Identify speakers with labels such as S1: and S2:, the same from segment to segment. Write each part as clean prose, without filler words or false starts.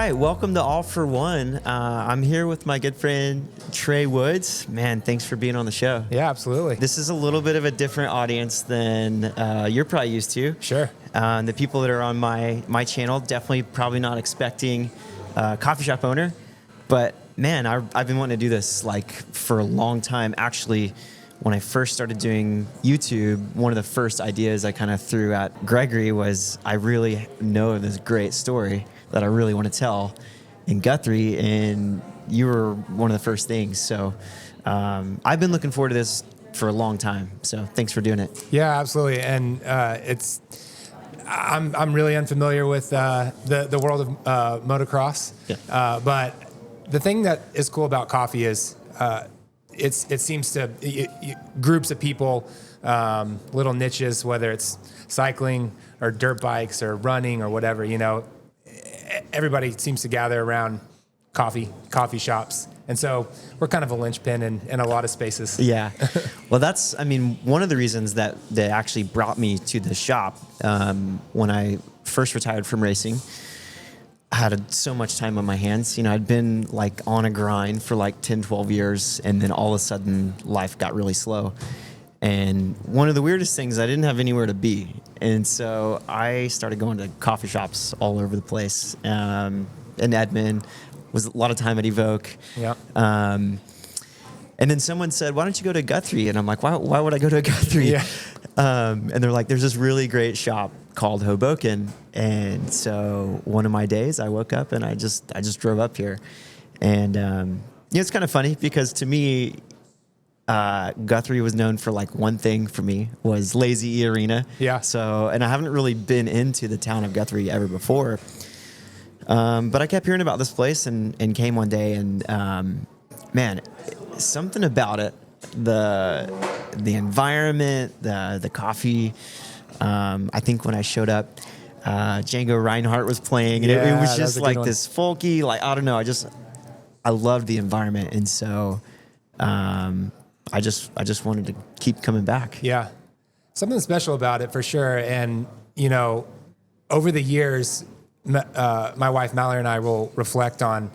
S1: right, welcome to All for One. I'm here with my good friend Trey Woods. Man, thanks for being on the show.
S2: Yeah, absolutely.
S1: This is a little bit of a different audience than you're probably used to.
S2: Sure.
S1: The people that are on my channel definitely probably not expecting a coffee shop owner, but man, I've been wanting to do this like for a long time. Actually, when I first started doing YouTube, one of the first ideas I kind of threw at Gregory was I really know of this great story that I really want to tell in Guthrie, and you were one of the first things. So I've been looking forward to this for a long time. So thanks for doing it.
S2: Yeah, absolutely. And I'm really unfamiliar with the world of motocross.
S1: Yeah.
S2: But the thing that is cool about coffee is it seems to groups of people, little niches, whether it's cycling or dirt bikes or running or whatever, everybody seems to gather around coffee shops. And so we're kind of a linchpin in a lot of spaces.
S1: Yeah. Well, that's, one of the reasons that actually brought me to the shop when I first retired from racing. I had so much time on my hands. I'd been like on a grind for like 10, 12 years, and then all of a sudden life got really slow. And one of the weirdest things, I didn't have anywhere to be. And so I started going to coffee shops all over the place. In Edmond, was a lot of time at Evoke.
S2: Yeah.
S1: And then someone said, why don't you go to Guthrie? And I'm like, why would I go to Guthrie?
S2: Yeah.
S1: And they're like, there's this really great shop called Hoboken. And so one of my days I woke up and I just drove up here. And it's kind of funny because to me, Guthrie was known for like one thing for me was Lazy E Arena.
S2: Yeah.
S1: So, and I haven't really been into the town of Guthrie ever before. But I kept hearing about this place and came one day and, man, something about it, the environment, the coffee. I think when I showed up, Django Reinhardt was playing and it was just like this folky, like, I don't know. I loved the environment. And so, I just wanted to keep coming back.
S2: Yeah. Something special about it for sure. And, over the years, my wife Mallory and I will reflect on,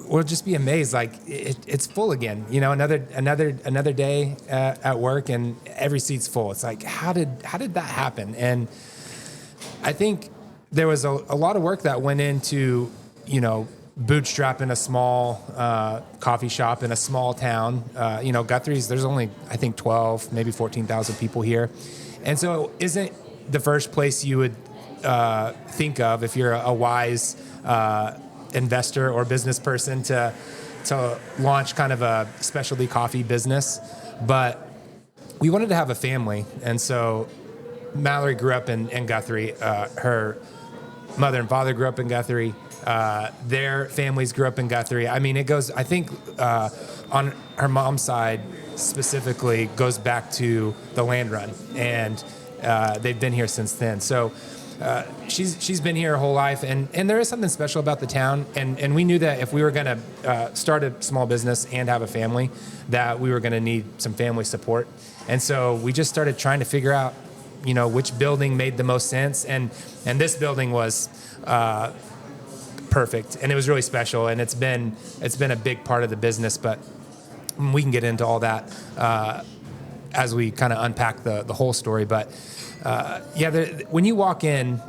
S2: we'll just be amazed. Like it's full again, another day at work and every seat's full. It's like, how did that happen? And I think there was a lot of work that went into, bootstrapping a small coffee shop in a small town. Guthrie's, there's only, I think 12, maybe 14,000 people here. And so it isn't the first place you would think of if you're a wise investor or business person to launch kind of a specialty coffee business. But we wanted to have a family. And so Mallory grew up in Guthrie. Her mother and father grew up in Guthrie. Their families grew up in Guthrie. It goes, I think, on her mom's side specifically goes back to the land run, and they've been here since then. So she's been here her whole life, and there is something special about the town, and we knew that if we were going to start a small business and have a family, that we were going to need some family support. And so we just started trying to figure out, which building made the most sense, and this building was perfect, and it was really special, and it's been a big part of the business, but we can get into all that as we kind of unpack the whole story. But when you walk in,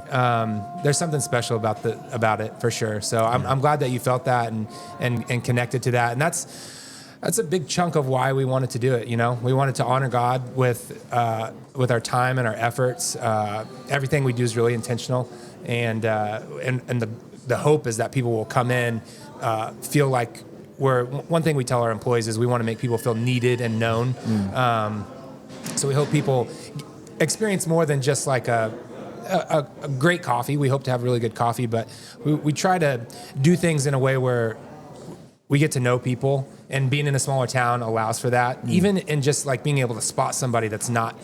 S2: there's something special about it for sure. So I'm glad that you felt that and connected to that, and that's a big chunk of why we wanted to do it. We wanted to honor God with our time and our efforts. Everything we do is really intentional, and the hope is that people will come in, feel like one thing we tell our employees is we want to make people feel needed and known. So we hope people experience more than just like a great coffee. We hope to have really good coffee, but we try to do things in a way where we get to know people, and being in a smaller town allows for that. Even in just like being able to spot somebody that's not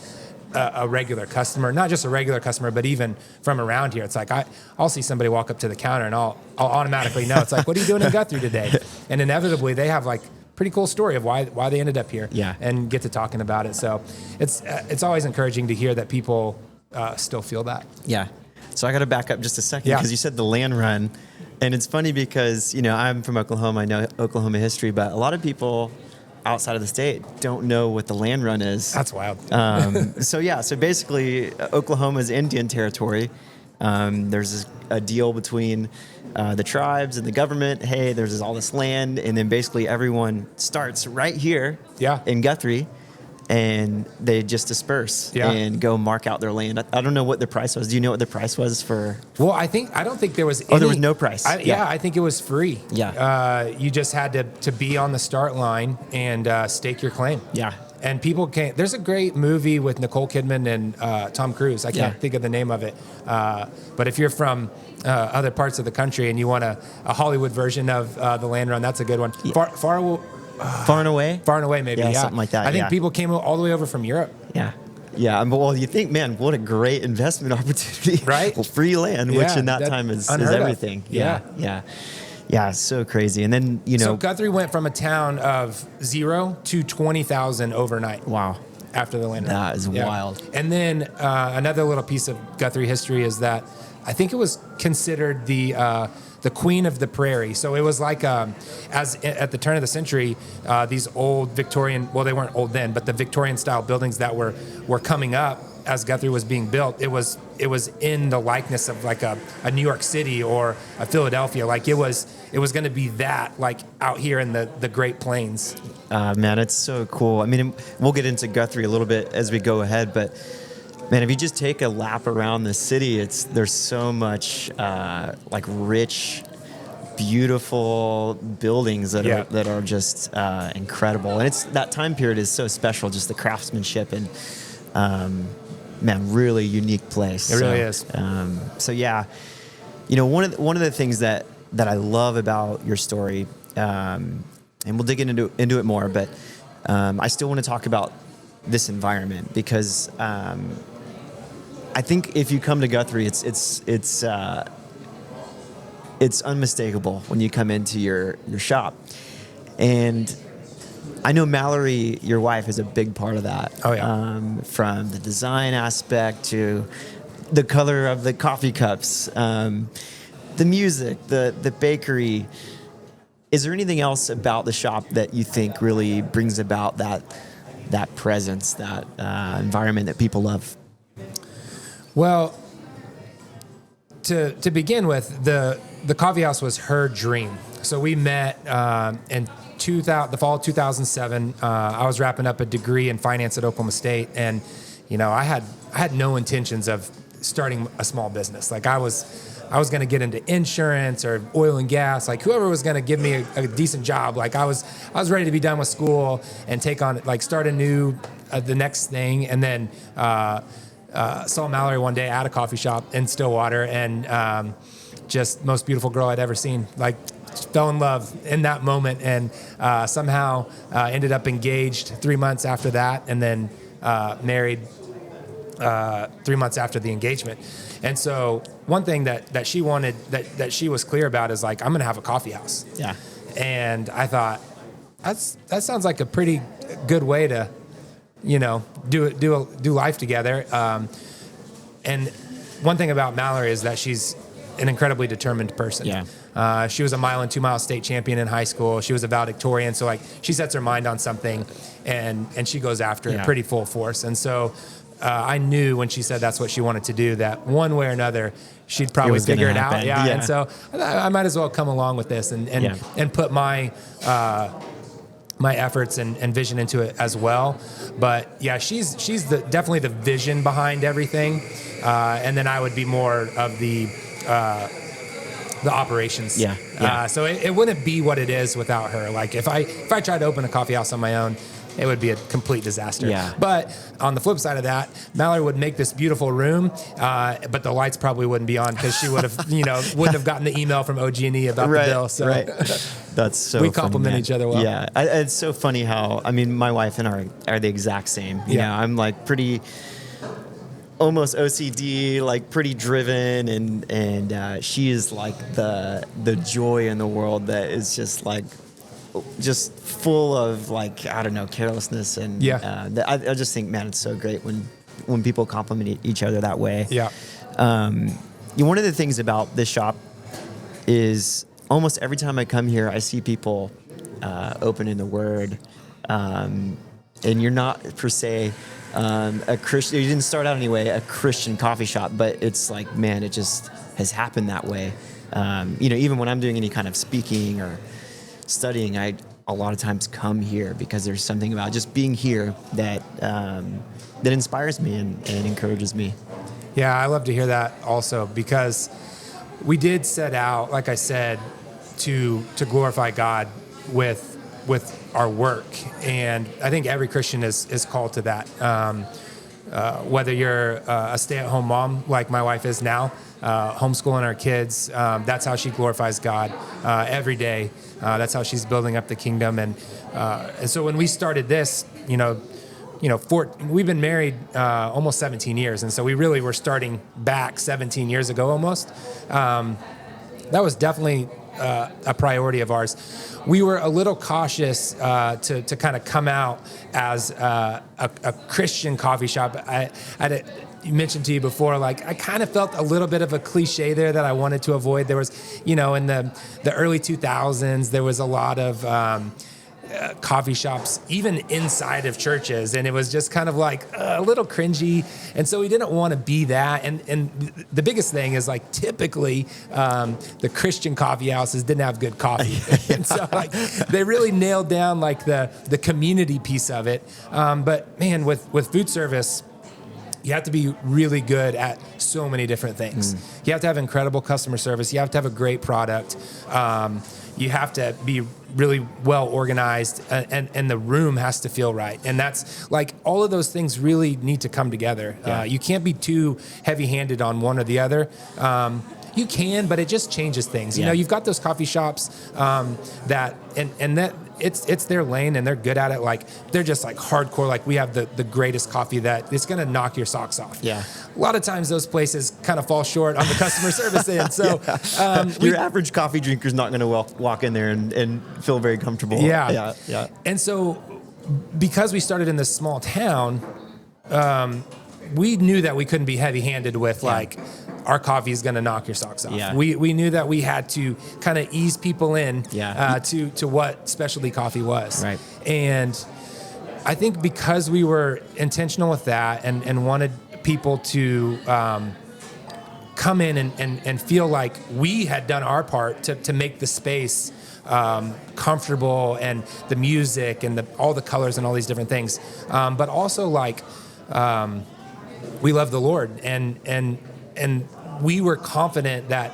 S2: a regular customer, not just a regular customer, but even from around here. It's like I'll see somebody walk up to the counter and I'll automatically know. It's like, what are you doing in Guthrie today? And inevitably they have like pretty cool story of why they ended up here.
S1: Yeah.
S2: And get to talking about it. So it's always encouraging to hear that people still feel that.
S1: Yeah. So I got to back up just a second because you said the land run. And it's funny because, I'm from Oklahoma. I know Oklahoma history, but a lot of people outside of the state don't know what the land run is.
S2: That's wild.
S1: So basically, Oklahoma's Indian territory. There's a deal between the tribes and the government. Hey, there's all this land, and then basically everyone starts right here in Guthrie, and they just disperse and go mark out their land. I don't know what the price was. Do you know what the price was for?
S2: Well, I don't think there was any.
S1: Oh, there was no price.
S2: I think it was free.
S1: Yeah.
S2: You just had to be on the start line and stake your claim.
S1: Yeah.
S2: And people can't. There's a great movie with Nicole Kidman and Tom Cruise. I can't think of the name of it. But if you're from other parts of the country and you want a Hollywood version of the land run, that's a good one.
S1: Yeah. Far and Away?
S2: Far and Away, maybe. Yeah,
S1: something like that.
S2: I think people came all the way over from Europe.
S1: Yeah. Yeah. Well, you think, man, what a great investment opportunity.
S2: Right?
S1: Well, free land, which in that time is everything. Yeah. Yeah, so crazy. And then,
S2: So Guthrie went from a town of 0 to 20,000 overnight.
S1: Wow.
S2: After the land run.
S1: That is wild.
S2: And then another little piece of Guthrie history is that I think it was considered the queen of the prairie. So it was like, as at the turn of the century, these old Victorian, well, they weren't old then, but the Victorian style buildings that were coming up as Guthrie was being built, it was in the likeness of like a New York City or a Philadelphia. Like it was going to be that, like out here in the Great Plains.
S1: Man, it's so cool. I mean, we'll get into Guthrie a little bit as we go ahead, but man, if you just take a lap around the city, there's so much like rich, beautiful buildings that are just incredible, and it's that time period is so special. Just the craftsmanship and man, really unique place.
S2: It really is.
S1: So yeah, one of the things that I love about your story, and we'll dig into it more, but I still want to talk about this environment because I think if you come to Guthrie, it's unmistakable when you come into your shop. And I know Mallory, your wife, is a big part of that.
S2: Oh, yeah.
S1: From the design aspect to the color of the coffee cups, the music, the bakery. Is there anything else about the shop that you think really brings about that presence, that environment that people love?
S2: Well, to begin with, the coffee house was her dream. So we met in the fall of 2007. I was wrapping up a degree in finance at Oklahoma State, and I had no intentions of starting a small business. Like I was going to get into insurance or oil and gas. Like whoever was going to give me a decent job. Like I was ready to be done with school and take on start the next thing, and then. Saw Mallory one day at a coffee shop in Stillwater, and just most beautiful girl I'd ever seen. Like, fell in love in that moment, and somehow ended up engaged 3 months after that, and then married 3 months after the engagement. And so one thing that she wanted, that she was clear about is like, I'm gonna have a coffee house.
S1: Yeah.
S2: And I thought that sounds like a pretty good way to do life together. And one thing about Mallory is that she's an incredibly determined person.
S1: Yeah.
S2: She was a mile and 2 mile state champion in high school. She was a valedictorian. So she sets her mind on something and she goes after it pretty full force. And so I knew when she said that's what she wanted to do, that one way or another, she'd probably figure it out. Yeah. And so I might as well come along with this and put my efforts and vision into it as well. But yeah, she's definitely the vision behind everything. And then I would be more of the operations.
S1: Yeah.
S2: So it wouldn't be what it is without her. Like if I tried to open a coffee house on my own, it would be a complete disaster.
S1: Yeah.
S2: But on the flip side of that, Mallory would make this beautiful room, but the lights probably wouldn't be on because she would have, wouldn't have gotten the email from OG&E about the bill. So
S1: That's so
S2: we complement each other well.
S1: Yeah. It's so funny how, my wife and I are the exact same. I'm like pretty almost OCD, like pretty driven, and she is like the joy in the world that is just full of carelessness and I just think, man, it's so great when people compliment each other that way.
S2: Yeah.
S1: One of the things about this shop is almost every time I come here, I see people opening the Word, and you're not per se a Christian. You didn't start out anyway a Christian coffee shop, but it's like, man, it just has happened that way. Even when I'm doing any kind of speaking or studying, I a lot of times come here because there's something about just being here that that inspires me and encourages me.
S2: Yeah, I love to hear that also, because we did set out, like I said, to glorify God with our work, and I think every Christian is called to that. Whether you're a stay-at-home mom like my wife is now, homeschooling our kids, that's how she glorifies God every day. That's how she's building up the kingdom, and so when we started this, we've been married almost 17 years, and so we really were starting back 17 years ago almost. That was definitely a priority of ours. We were a little cautious to kind of come out as a Christian coffee shop. I mentioned to you before, like, I kind of felt a little bit of a cliche there that I wanted to avoid. There was, in the early 2000s, there was a lot of coffee shops, even inside of churches, and it was just kind of like a little cringy, and so we didn't want to be that. And the biggest thing is, like, typically the Christian coffee houses didn't have good coffee, and so, like, they really nailed down, like, the community piece of it. But man, with food service, you have to be really good at so many different things. You have to have incredible customer service. You have to have a great product. You have to be really well organized, and the room has to feel right. And that's, like, all of those things really need to come together.
S1: Yeah.
S2: You can't be too heavy-handed on one or the other. You can, but it just changes things.
S1: Yeah.
S2: You've got those coffee shops that it's their lane, and they're good at it. Like, they're just, like, hardcore. Like, we have the greatest coffee that it's going to knock your socks off.
S1: Yeah.
S2: A lot of times those places kind of fall short on the customer service end. So
S1: your average coffee drinker is not going to walk in there and feel very comfortable.
S2: Yeah.
S1: Yeah.
S2: And so, because we started in this small town, we knew that we couldn't be heavy-handed with, like, our coffee is going to knock your socks off.
S1: Yeah.
S2: We knew that we had to kind of ease people in
S1: Yeah.
S2: to what specialty coffee was.
S1: Right.
S2: And I think because we were intentional with that and wanted people to come in and feel like we had done our part to make the space comfortable, and the music and all the colors and all these different things, but also, like, we love the Lord, and we were confident that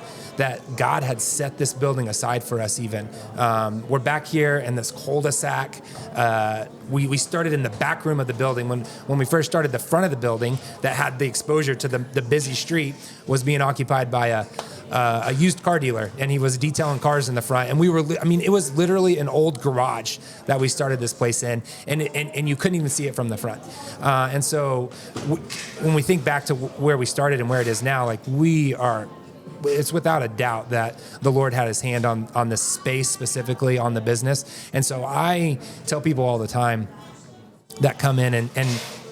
S2: God had set this building aside for us. Even we're back here in this cul-de-sac. We started in the back room of the building. When we first started, the front of the building that had the exposure to the busy street was being occupied by a used car dealer, and he was detailing cars in the front. And it was literally an old garage that we started this place in, and you couldn't even see it from the front. And so when we think back to where we started and where it is now, like, it's without a doubt that the Lord had his hand on this space, specifically on the business. And so I tell people all the time that come in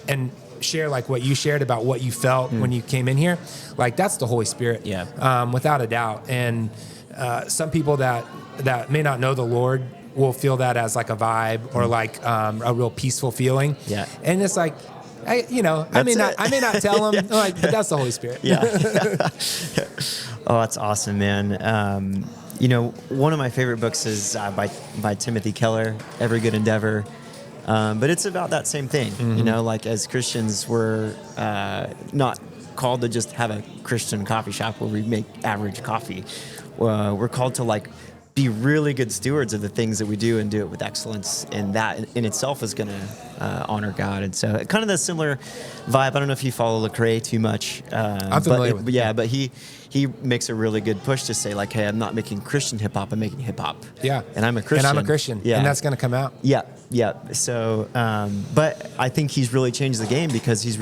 S2: and share, like, what you shared about what you felt when you came in here, like, that's the Holy Spirit.
S1: Yeah.
S2: Without a doubt. And some people that may not know the Lord will feel that as, like, a vibe or like a real peaceful feeling.
S1: Yeah.
S2: And it's like, I may not tell them, like, but that's the Holy Spirit.
S1: Yeah. Oh, that's awesome, man. One of my favorite books is by Timothy Keller, Every Good Endeavor. But it's about that same thing.
S2: Mm-hmm.
S1: Like, as Christians, we're not called to just have a Christian coffee shop where we make average coffee. We're called to, like, be really good stewards of the things that we do and do it with excellence. And that in itself is going to honor God. And so, kind of the similar vibe. I don't know if you follow Lecrae too much.
S2: I'm familiar with it.
S1: Yeah, but he makes a really good push to say, like, hey, I'm not making Christian hip hop, I'm making hip hop.
S2: Yeah.
S1: And I'm a Christian. Yeah.
S2: And that's going to come out.
S1: Yeah. So, but I think he's really changed the game because he's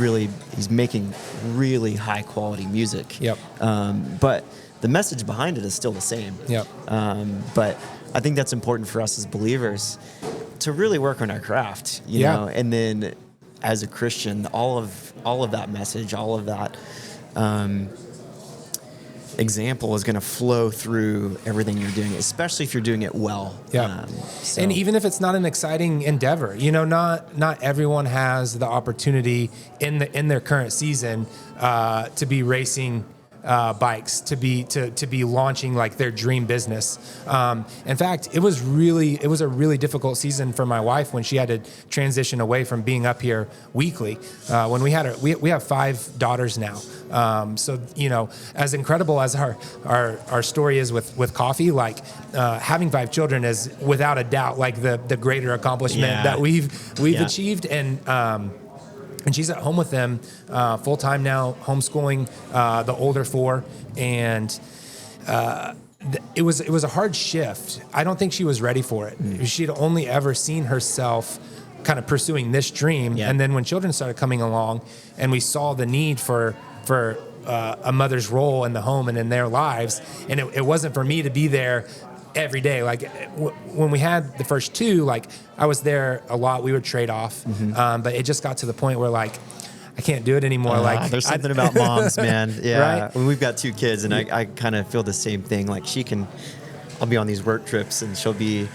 S1: making really high quality music.
S2: Yep.
S1: But the message behind it is still the same.
S2: Yep.
S1: But I think that's important for us as believers to really work on our craft, you know, and then as a Christian, all of that message, all of that, example is going to flow through everything you're doing, especially if you're doing it well.
S2: Yeah.
S1: So.
S2: And even if it's not an exciting endeavor, not everyone has the opportunity in their current season to be racing bikes, to be launching like their dream business. In fact, it was a really difficult season for my wife when she had to transition away from being up here weekly. When we have 5 daughters now. So as incredible as our story is with coffee, like having 5 children is without a doubt like the greater accomplishment that we've achieved. And she's at home with them full time now, homeschooling the older 4, and it was a hard shift. I don't think she was ready for it. She'd only ever seen herself kind of pursuing this dream, and then when children started coming along, and we saw the need for a mother's role in the home and in their lives, and it wasn't for me to be there every day. Like when we had the first 2, like I was there a lot. We would trade off, but it just got to the point where like I can't do it anymore. Like
S1: there's something about moms, man. Yeah,
S2: right?
S1: When we've got 2 kids, and I kind of feel the same thing. Like I'll be on these work trips, and she'll be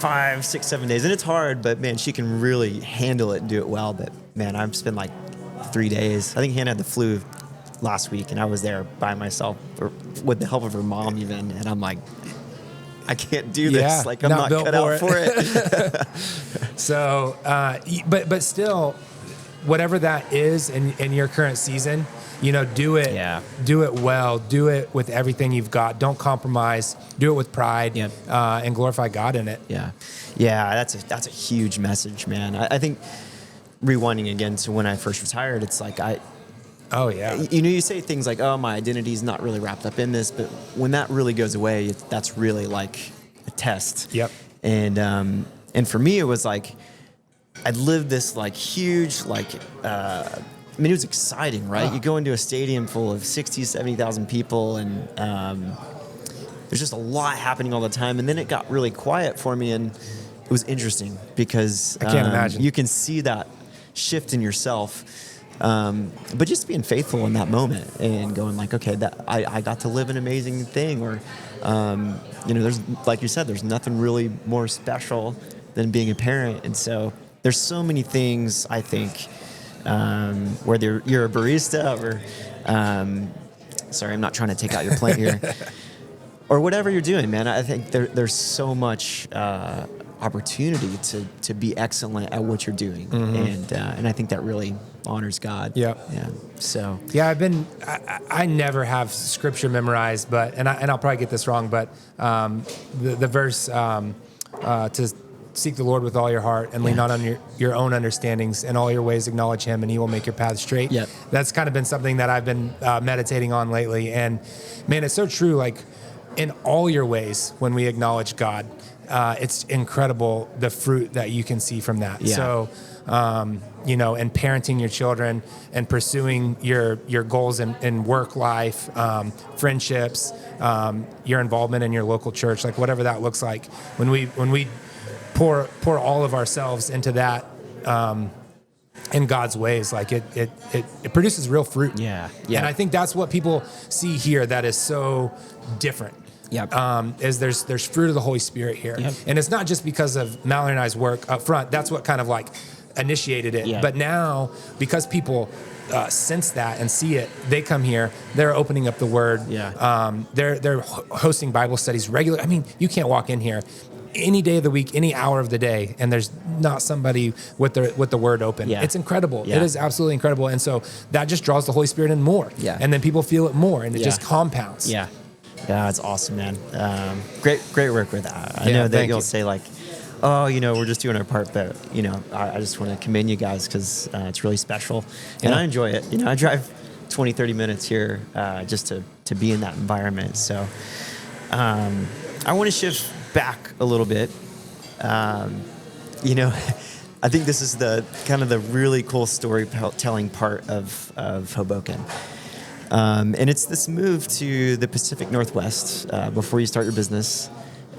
S1: 5, 6, 7 days, and it's hard. But man, she can really handle it and do it well. But man, I've spent like 3 days. I think Hannah had the flu last week, and I was there by myself with the help of her mom even, and I'm like, I can't do this.
S2: Yeah,
S1: like I'm not cut out for it.
S2: So, but still, whatever that is in your current season, do it.
S1: Yeah.
S2: Do it well. Do it with everything you've got. Don't compromise. Do it with pride. And glorify God in it.
S1: Yeah. That's a huge message, man. I think rewinding again to when I first retired, it's like
S2: Oh yeah.
S1: You say things like, "Oh, my identity's not really wrapped up in this," but when that really goes away, that's really like a test.
S2: Yep.
S1: And for me, it was like I'd lived this like huge it was exciting, right? You go into a stadium full of 60, 70,000 people, and there's just a lot happening all the time. And then it got really quiet for me, and it was interesting because
S2: I can't imagine.
S1: You can see that shift in yourself. But just being faithful in that moment and going like, okay, that I got to live an amazing thing, or there's, like you said, there's nothing really more special than being a parent. And so there's so many things, I think, whether you're a barista or sorry, I'm not trying to take out your plate here, or whatever you're doing, man. I think there's so much opportunity to be excellent at what you're doing, and I think that really honors God. Yeah. So
S2: I never have scripture memorized, but and I'll probably get this wrong, but the verse to seek the Lord with all your heart and lean not on your own understandings, and all your ways acknowledge Him, and He will make your path straight.
S1: Yep.
S2: That's kind of been something that I've been meditating on lately, and man, it's so true. Like in all your ways, when we acknowledge God, it's incredible the fruit that you can see from that.
S1: Yeah.
S2: So, and parenting your children and pursuing your goals in work life, friendships, your involvement in your local church, like whatever that looks like. When we pour all of ourselves into that, in God's ways, like it produces real fruit.
S1: Yeah.
S2: And I think that's what people see here that is so different.
S1: Yep.
S2: Is there's fruit of the Holy Spirit here.
S1: Yep.
S2: And it's not just because of Mallory and I's work up front. That's what kind of like initiated it.
S1: Yeah.
S2: But now, because people sense that and see it, they come here, they're opening up the Word.
S1: Yeah.
S2: They're hosting Bible studies regularly. I mean, you can't walk in here any day of the week, any hour of the day, and there's not somebody with the Word open.
S1: Yeah.
S2: It's incredible.
S1: Yeah.
S2: It is absolutely incredible. And so that just draws the Holy Spirit in more.
S1: Yeah.
S2: And then people feel it more, and it
S1: Yeah.
S2: just compounds.
S1: Yeah. Yeah, it's awesome, man. Great work with that. I
S2: Yeah,
S1: know that
S2: thank
S1: you'll
S2: you.
S1: say like, oh, we're just doing our part, but I just want to commend you guys because it's really special, and
S2: Yeah.
S1: I enjoy it. I drive 20, 30 minutes here just to be in that environment. So I want to shift back a little bit. I think this is the kind of the really cool storytelling part of Hoboken. And it's this move to the Pacific Northwest before you start your business.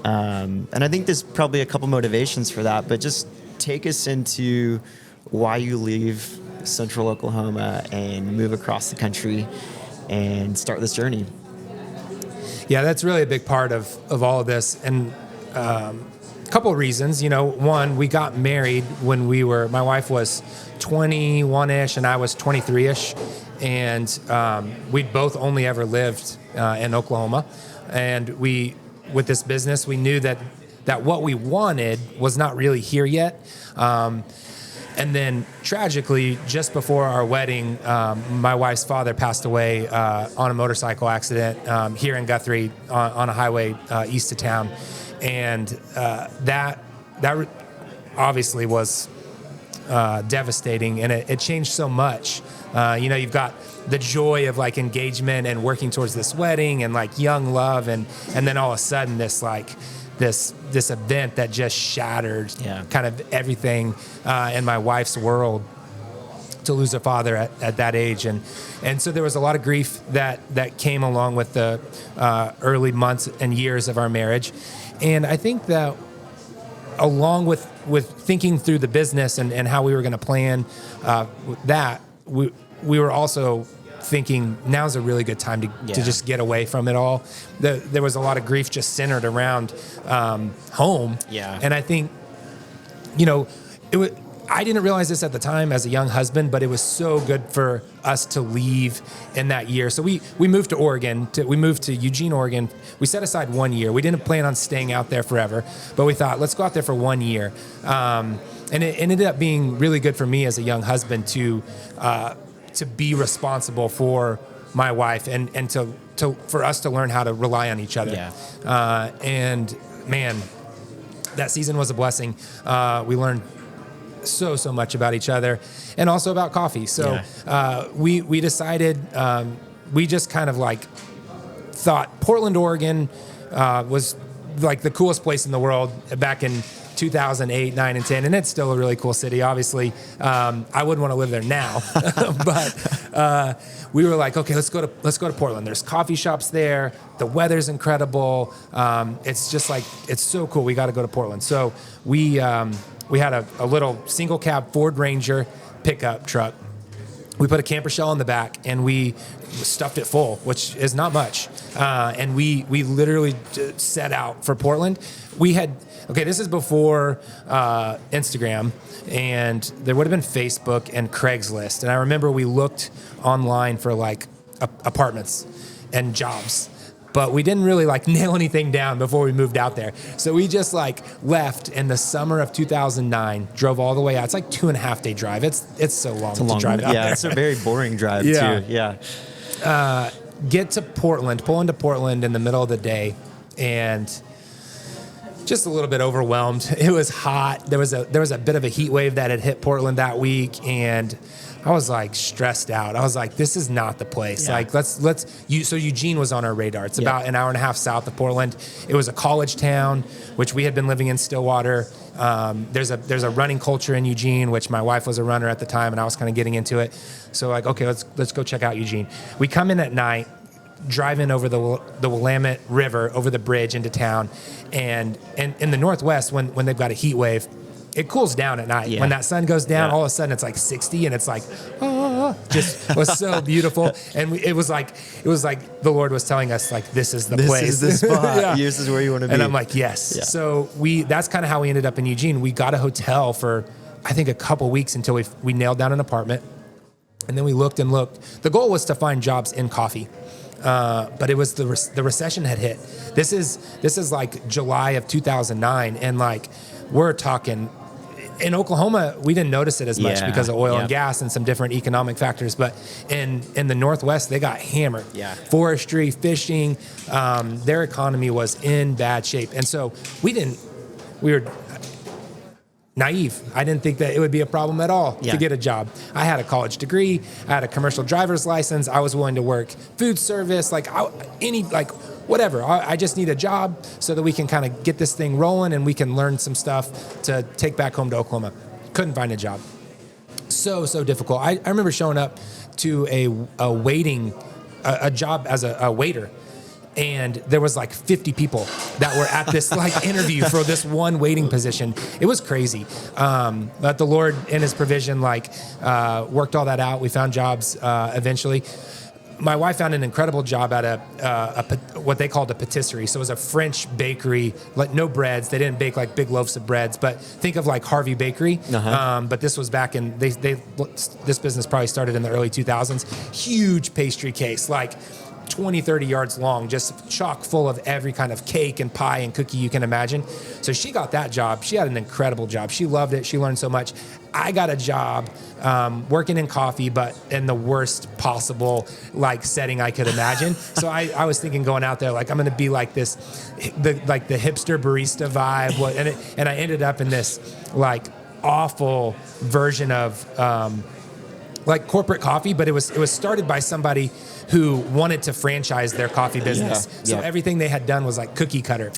S1: And I think there's probably a couple motivations for that, but just take us into why you leave Central Oklahoma and move across the country and start this journey.
S2: Yeah, that's really a big part of all of this. And a couple of reasons. One, we got married when my wife was 21-ish and I was 23-ish. And we'd both only ever lived in Oklahoma. And with this business, we knew that what we wanted was not really here yet. And then tragically, just before our wedding, my wife's father passed away on a motorcycle accident here in Guthrie on a highway east of town. And that obviously was devastating, and it changed so much. You've got the joy of like engagement and working towards this wedding and like young love, and then all of a sudden this event that just shattered kind of everything in my wife's world, to lose a father at that age. And so there was a lot of grief that came along with the early months and years of our marriage. And I think that along with thinking through the business and how we were going to plan that, we were also thinking now's a really good time to just get away from it all. There was a lot of grief just centered around home. Yeah. And I think, I didn't realize this at the time as a young husband, but it was so good for us to leave in that year. So we moved to Oregon. We moved to Eugene, Oregon. We set aside 1 year. We didn't plan on staying out there forever, but we thought, let's go out there for 1 year. And it ended up being really good for me as a young husband to be responsible for my wife and for us to learn how to rely on each other. Yeah. And man, that season was a blessing. We learned so much about each other and also about coffee. So we decided, we just kind of like thought Portland, Oregon was like the coolest place in the world back in 2008, 9, and 10, and it's still a really cool city. Obviously, I wouldn't want to live there now, but we were like, okay, let's go to Portland. There's coffee shops there. The weather's incredible. It's just like, it's so cool. We got to go to Portland. So we had a little single cab Ford Ranger pickup truck. We put a camper shell in the back and we stuffed it full, which is not much. And we literally set out for Portland. This is before Instagram, and there would have been Facebook and Craigslist. And I remember we looked online for like apartments and jobs, but we didn't really like nail anything down before we moved out there. So we just like left in the summer of 2009, drove all the way out. It's like 2.5 day drive. It's so long to drive out there.
S1: Yeah, it's a very boring drive too. Yeah.
S2: Get to Portland, pull into Portland in the middle of the day, and just a little bit overwhelmed. It was hot. There was a bit of a heat wave that had hit Portland that week, and I was like stressed out. I was like, this is not the place. Yeah. Like so Eugene was on our radar. It's about an hour and a half south of Portland. It was a college town, which we had been living in Stillwater. There's a running culture in Eugene, which my wife was a runner at the time, and I was kind of getting into it. So like, okay, let's go check out Eugene. We come in at night, driving over the Willamette River over the bridge into town, and in the Northwest, when they've got a heat wave, it cools down at night. Yeah. When that sun goes down, all of a sudden it's like 60, and it's like, just was so beautiful. And it was like the Lord was telling us, like, this is the place.
S1: This is the spot. This is where you want to be.
S2: And I'm like, yes. Yeah. So that's kind of how we ended up in Eugene. We got a hotel for, I think, a couple weeks until we nailed down an apartment. And then we looked and looked. The goal was to find jobs in coffee. But it was the recession had hit. This is like July of 2009. And like, we're talking, in Oklahoma, we didn't notice it as much because of oil and gas and some different economic factors. But in the Northwest, they got hammered. Yeah. Forestry, fishing, their economy was in bad shape. And so we were naive. I didn't think that it would be a problem at all to get a job. I had a college degree. I had a commercial driver's license. I was willing to work food service, whatever. I just need a job so that we can kind of get this thing rolling and we can learn some stuff to take back home to Oklahoma. Couldn't find a job. So difficult. I remember showing up to a job as a waiter, and there was like 50 people that were at this like interview for this one waiting position. It was crazy. But the Lord in his provision, worked all that out. We found jobs eventually. my wife found an incredible job at what they called a patisserie. So it was a French bakery, like no breads. They didn't bake like big loaves of breads, but think of like Harvey Bakery. But this was back in, this business probably started in the early 2000s. Huge pastry case, like 20, 30 yards long, just chock full of every kind of cake and pie and cookie you can imagine. So she got that job. She had an incredible job. She loved it. She learned so much. I got a job working in coffee, but in the worst possible like setting I could imagine. So I was thinking going out there, like I'm going to be like this, the hipster barista vibe. And I ended up in this like awful version of like corporate coffee, but it was started by somebody who wanted to franchise their coffee business. So everything they had done was like cookie cutter.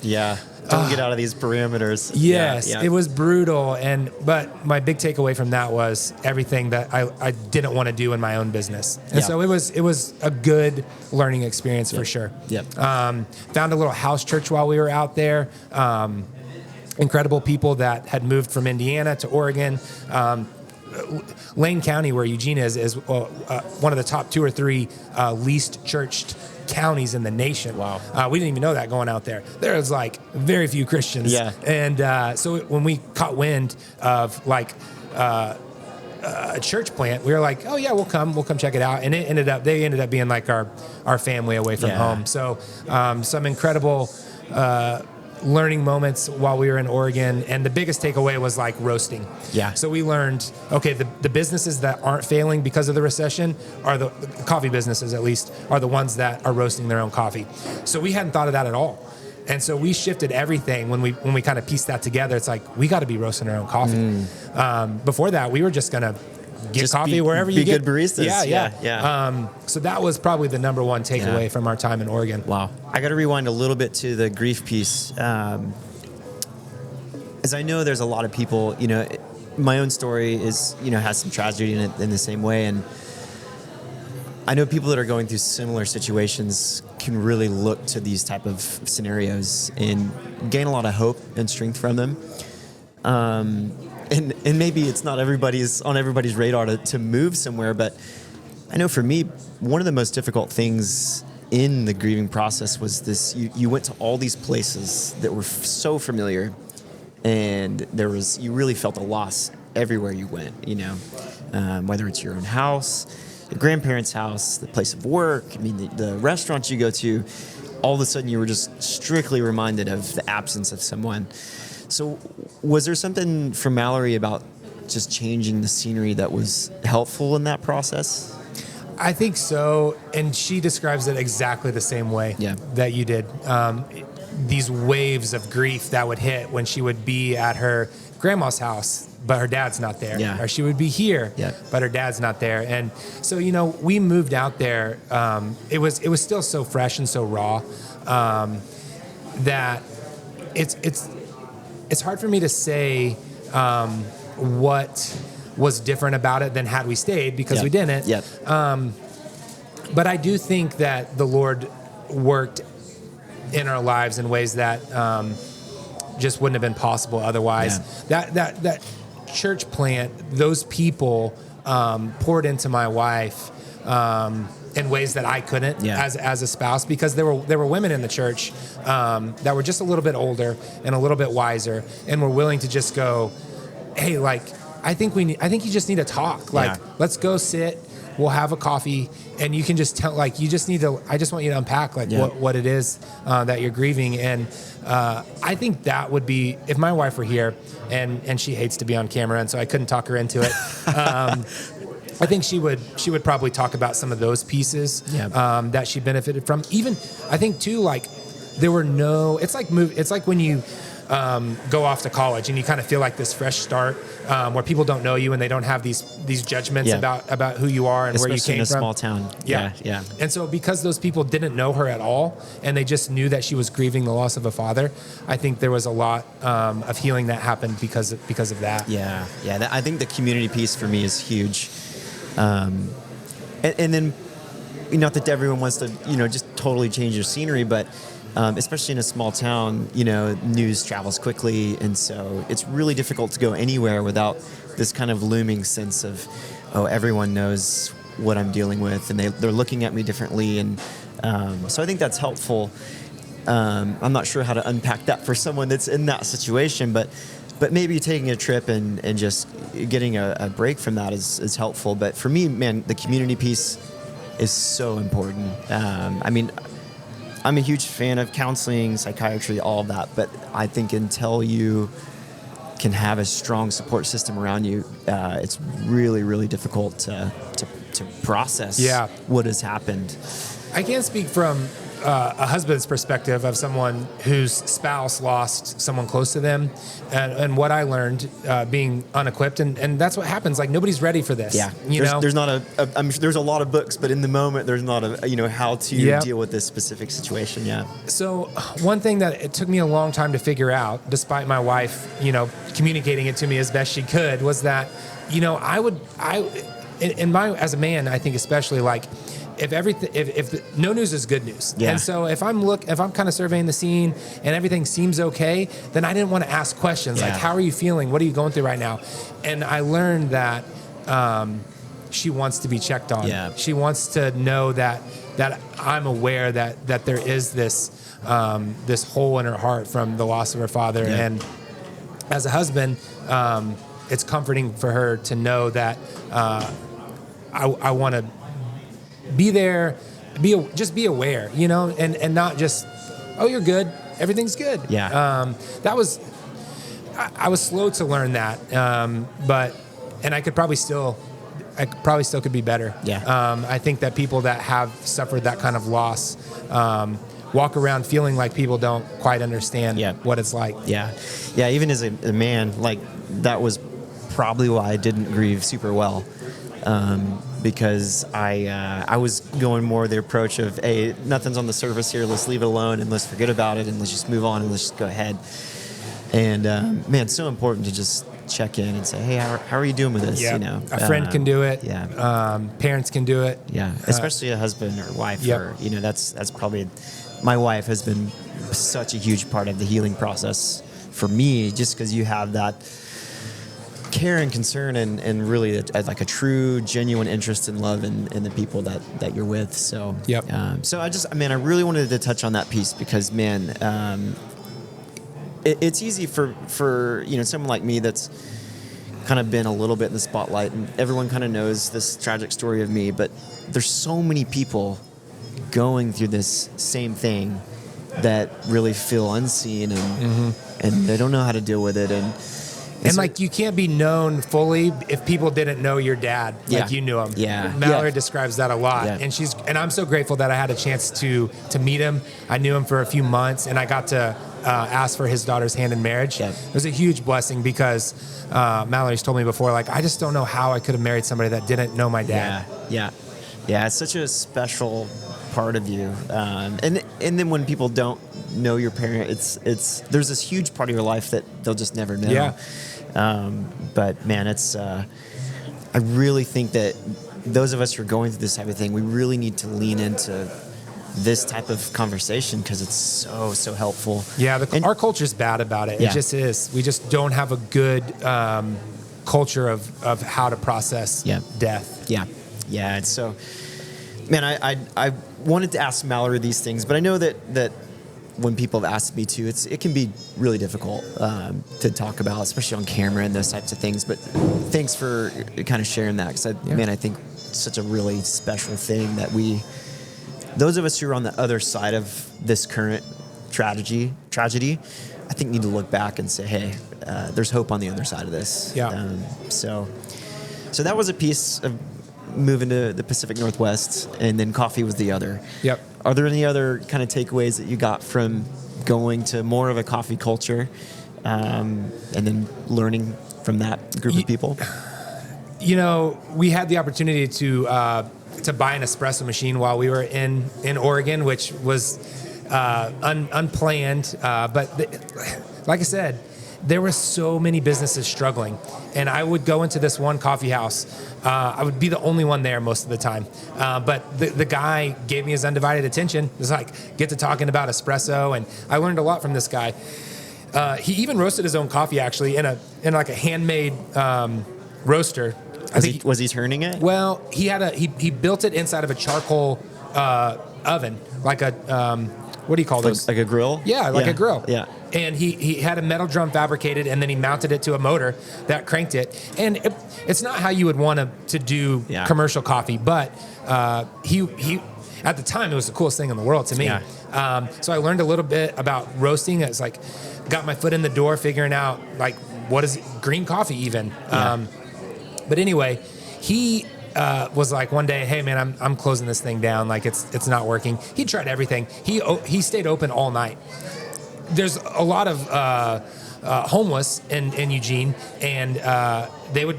S1: Don't get out of these parameters.
S2: Yes, it was brutal. But my big takeaway from that was everything that I didn't want to do in my own business. And so it was a good learning experience for sure. Found a little house church while we were out there. Incredible people that had moved from Indiana to Oregon. Lane County, where Eugene is one of the top 2 or 3 least churched counties in the nation.
S1: Wow.
S2: We didn't even know that going out there. There was like very few Christians. And so when we caught wind of like a church plant, we were like, oh yeah, we'll come check it out. And they ended up being like our family away from home. So some incredible learning moments while we were in Oregon, and the biggest takeaway was like roasting. So we learned, okay, the businesses that aren't failing because of the recession are the coffee businesses, at least, are the ones that are roasting their own coffee. So we hadn't thought of that at all. And so we shifted everything when we kind of pieced that together. It's like, we got to be roasting our own coffee. Before that, we were just going to get coffee wherever you get.
S1: Be good baristas.
S2: So that was probably the number one takeaway from our time in Oregon.
S1: Wow. I got to rewind a little bit to the grief piece. As I know there's a lot of people, my own story is, has some tragedy in it in the same way. And I know people that are going through similar situations can really look to these type of scenarios and gain a lot of hope and strength from them. And maybe it's not on everybody's radar to move somewhere, but I know for me, one of the most difficult things in the grieving process was this: you went to all these places that were so familiar, and you really felt a loss everywhere you went. Whether it's your own house, your grandparents' house, the place of work. I mean, the restaurants you go to. All of a sudden, you were just strictly reminded of the absence of someone. So was there something from Mallory about just changing the scenery that was helpful in that process?
S2: I think so. And she describes it exactly the same way that you did. These waves of grief that would hit when she would be at her grandma's house, but her dad's not there. Or she would be here, but her dad's not there. And so, we moved out there. It was still so fresh and so raw that it's hard for me to say what was different about it than had we stayed, because we didn't. But I do think that the Lord worked in our lives in ways that just wouldn't have been possible otherwise. That church plant, those people poured into my wife in ways that I couldn't as a spouse, because there were women in the church that were just a little bit older and a little bit wiser and were willing to just go, hey, like, I think you just need to talk. Like, let's go sit. We'll have a coffee, and you can just tell. Like, you just need to. I just want you to unpack what it is that you're grieving. And I think that would be, if my wife were here, and she hates to be on camera, and so I couldn't talk her into it. I think she would probably talk about some of those pieces that she benefited from. Even I think too, like, there were no. It's like when you go off to college and you kind of feel like this fresh start where people don't know you and they don't have these judgments about who you are and
S1: especially
S2: where you came
S1: in a
S2: from.
S1: small town. Yeah.
S2: And so because those people didn't know her at all and they just knew that she was grieving the loss of a father, I think there was a lot of healing that happened because of that.
S1: I think the community piece for me is huge. And then, not that everyone wants to, just totally change your scenery, but especially in a small town, news travels quickly. And so it's really difficult to go anywhere without this kind of looming sense of, everyone knows what I'm dealing with, and they're looking at me differently, and so I think that's helpful. I'm not sure how to unpack that for someone that's in that situation, but maybe taking a trip and just getting a break from that is helpful. But for me, man, the community piece is so important. I mean, I'm a huge fan of counseling, psychiatry, all of that, but I think until you can have a strong support system around you, it's really, really difficult to process what has happened.
S2: I can't speak from a husband's perspective of someone whose spouse lost someone close to them, and what I learned being unequipped, and that's what happens. Like, nobody's ready for this.
S1: Yeah,
S2: you know,
S1: there's not I'm sure there's a lot of books, but in the moment, there's not how to deal with this specific situation. Yeah.
S2: So one thing that it took me a long time to figure out, despite my wife, communicating it to me as best she could, was that, as a man, I think especially, like, if no news is good news.
S1: Yeah.
S2: And so if I'm kind of surveying the scene and everything seems okay, then I didn't want to ask questions like, how are you feeling? What are you going through right now? And I learned that she wants to be checked on.
S1: Yeah.
S2: She wants to know that I'm aware that there is this hole in her heart from the loss of her father. Yeah. And as a husband, it's comforting for her to know that I want to be there, just be aware, and not just, oh, you're good, everything's good.
S1: Yeah.
S2: I was slow to learn that, and I probably still could be better.
S1: Yeah.
S2: I think that people that have suffered that kind of loss walk around feeling like people don't quite understand what it's like.
S1: Yeah. Yeah. Even as a man, like, that was probably why I didn't grieve super well. Because I was going more the approach of, hey, nothing's on the surface here, let's leave it alone and let's forget about it and let's just move on and let's just go ahead. And man, it's so important to just check in and say, hey, how are you doing with this?
S2: Yeah. A friend can do it.
S1: Yeah.
S2: Parents can do it.
S1: Yeah. Especially a husband or wife.
S2: Yep.
S1: Or, that's probably, my wife has been such a huge part of the healing process for me, just because you have that care and concern and really like a true, genuine interest and love in the people that you're with. So, so I really wanted to touch on that piece because, man, it's easy for someone like me that's kind of been a little bit in the spotlight and everyone kind of knows this tragic story of me, but there's so many people going through this same thing that really feel unseen and they don't know how to deal with it. And so,
S2: like, you can't be known fully if people didn't know your dad like you knew him.
S1: Yeah.
S2: Mallory describes that a lot. Yeah. And I'm so grateful that I had a chance to meet him. I knew him for a few months and I got to ask for his daughter's hand in marriage.
S1: Yeah.
S2: It was a huge blessing because Mallory's told me before, like, I just don't know how I could have married somebody that didn't know my dad.
S1: Yeah. It's such a special part of you. And then when people don't know your parent, it's there's this huge part of your life that they'll just never know.
S2: Yeah.
S1: But man, I really think that those of us who are going through this type of thing, we really need to lean into this type of conversation because it's so helpful.
S2: Yeah, our culture's bad about it. It just is. We just don't have a good culture of how to process death.
S1: Yeah. And so, man, I wanted to ask Mallory these things, but I know that when people have asked me to, it can be really difficult to talk about, especially on camera and those types of things. But thanks for kind of sharing that, because I think it's such a really special thing that those of us who are on the other side of this current tragedy, I think need to look back and say, hey, there's hope on the other side of this.
S2: Yeah.
S1: So that was a piece of moving to the Pacific Northwest, and then coffee was the other.
S2: Yep.
S1: Are there any other kind of takeaways that you got from going to more of a coffee culture, and then learning from that group of people?
S2: We had the opportunity to buy an espresso machine while we were in Oregon, which was unplanned. But like I said, there were so many businesses struggling, and I would go into this one coffee house. I would be the only one there most of the time. But the guy gave me his undivided attention. It was like, get to talking about espresso, and I learned a lot from this guy. He even roasted his own coffee, actually, in like a handmade roaster.
S1: Was he turning it?
S2: Well, he built it inside of a charcoal oven, like a what do you call those?
S1: Like a grill?
S2: Yeah, like a grill.
S1: Yeah.
S2: And he had a metal drum fabricated, and then he mounted it to a motor that cranked it. And it's not how you would want to do commercial coffee, but he at the time, it was the coolest thing in the world to me.
S1: Yeah.
S2: So I learned a little bit about roasting. It's like got my foot in the door, figuring out like what is green coffee even.
S1: Yeah.
S2: But anyway, he was like one day, hey man, I'm closing this thing down. Like it's not working. He tried everything. He stayed open all night. There's a lot of homeless in Eugene, and they would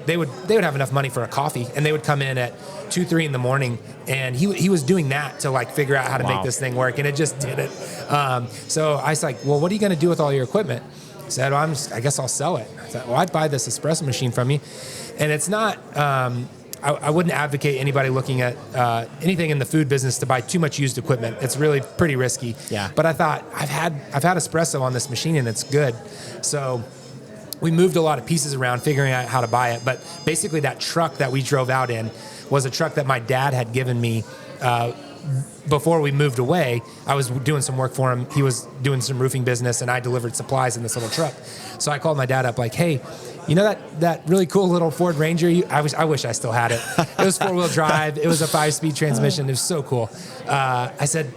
S2: have enough money for a coffee, and they would come in at 2-3 in the morning, and he was doing that to like figure out how to make this thing work, and it just didn't. So I was like, well, what are you going to do with all your equipment? He said, well, I guess I'll sell it. I said, well, I'd buy this espresso machine from you, and it's not. I wouldn't advocate anybody looking at anything in the food business to buy too much used equipment. It's really pretty risky.
S1: Yeah.
S2: But I thought I've had espresso on this machine and it's good. So we moved a lot of pieces around figuring out how to buy it. But basically that truck that we drove out in was a truck that my dad had given me before we moved away. I was doing some work for him. He was doing some roofing business, and I delivered supplies in this little truck. So I called my dad up like, hey, you know that really cool little Ford Ranger? I wish I still had it. It was 4-wheel drive. It was a 5-speed transmission. It was so cool. I said,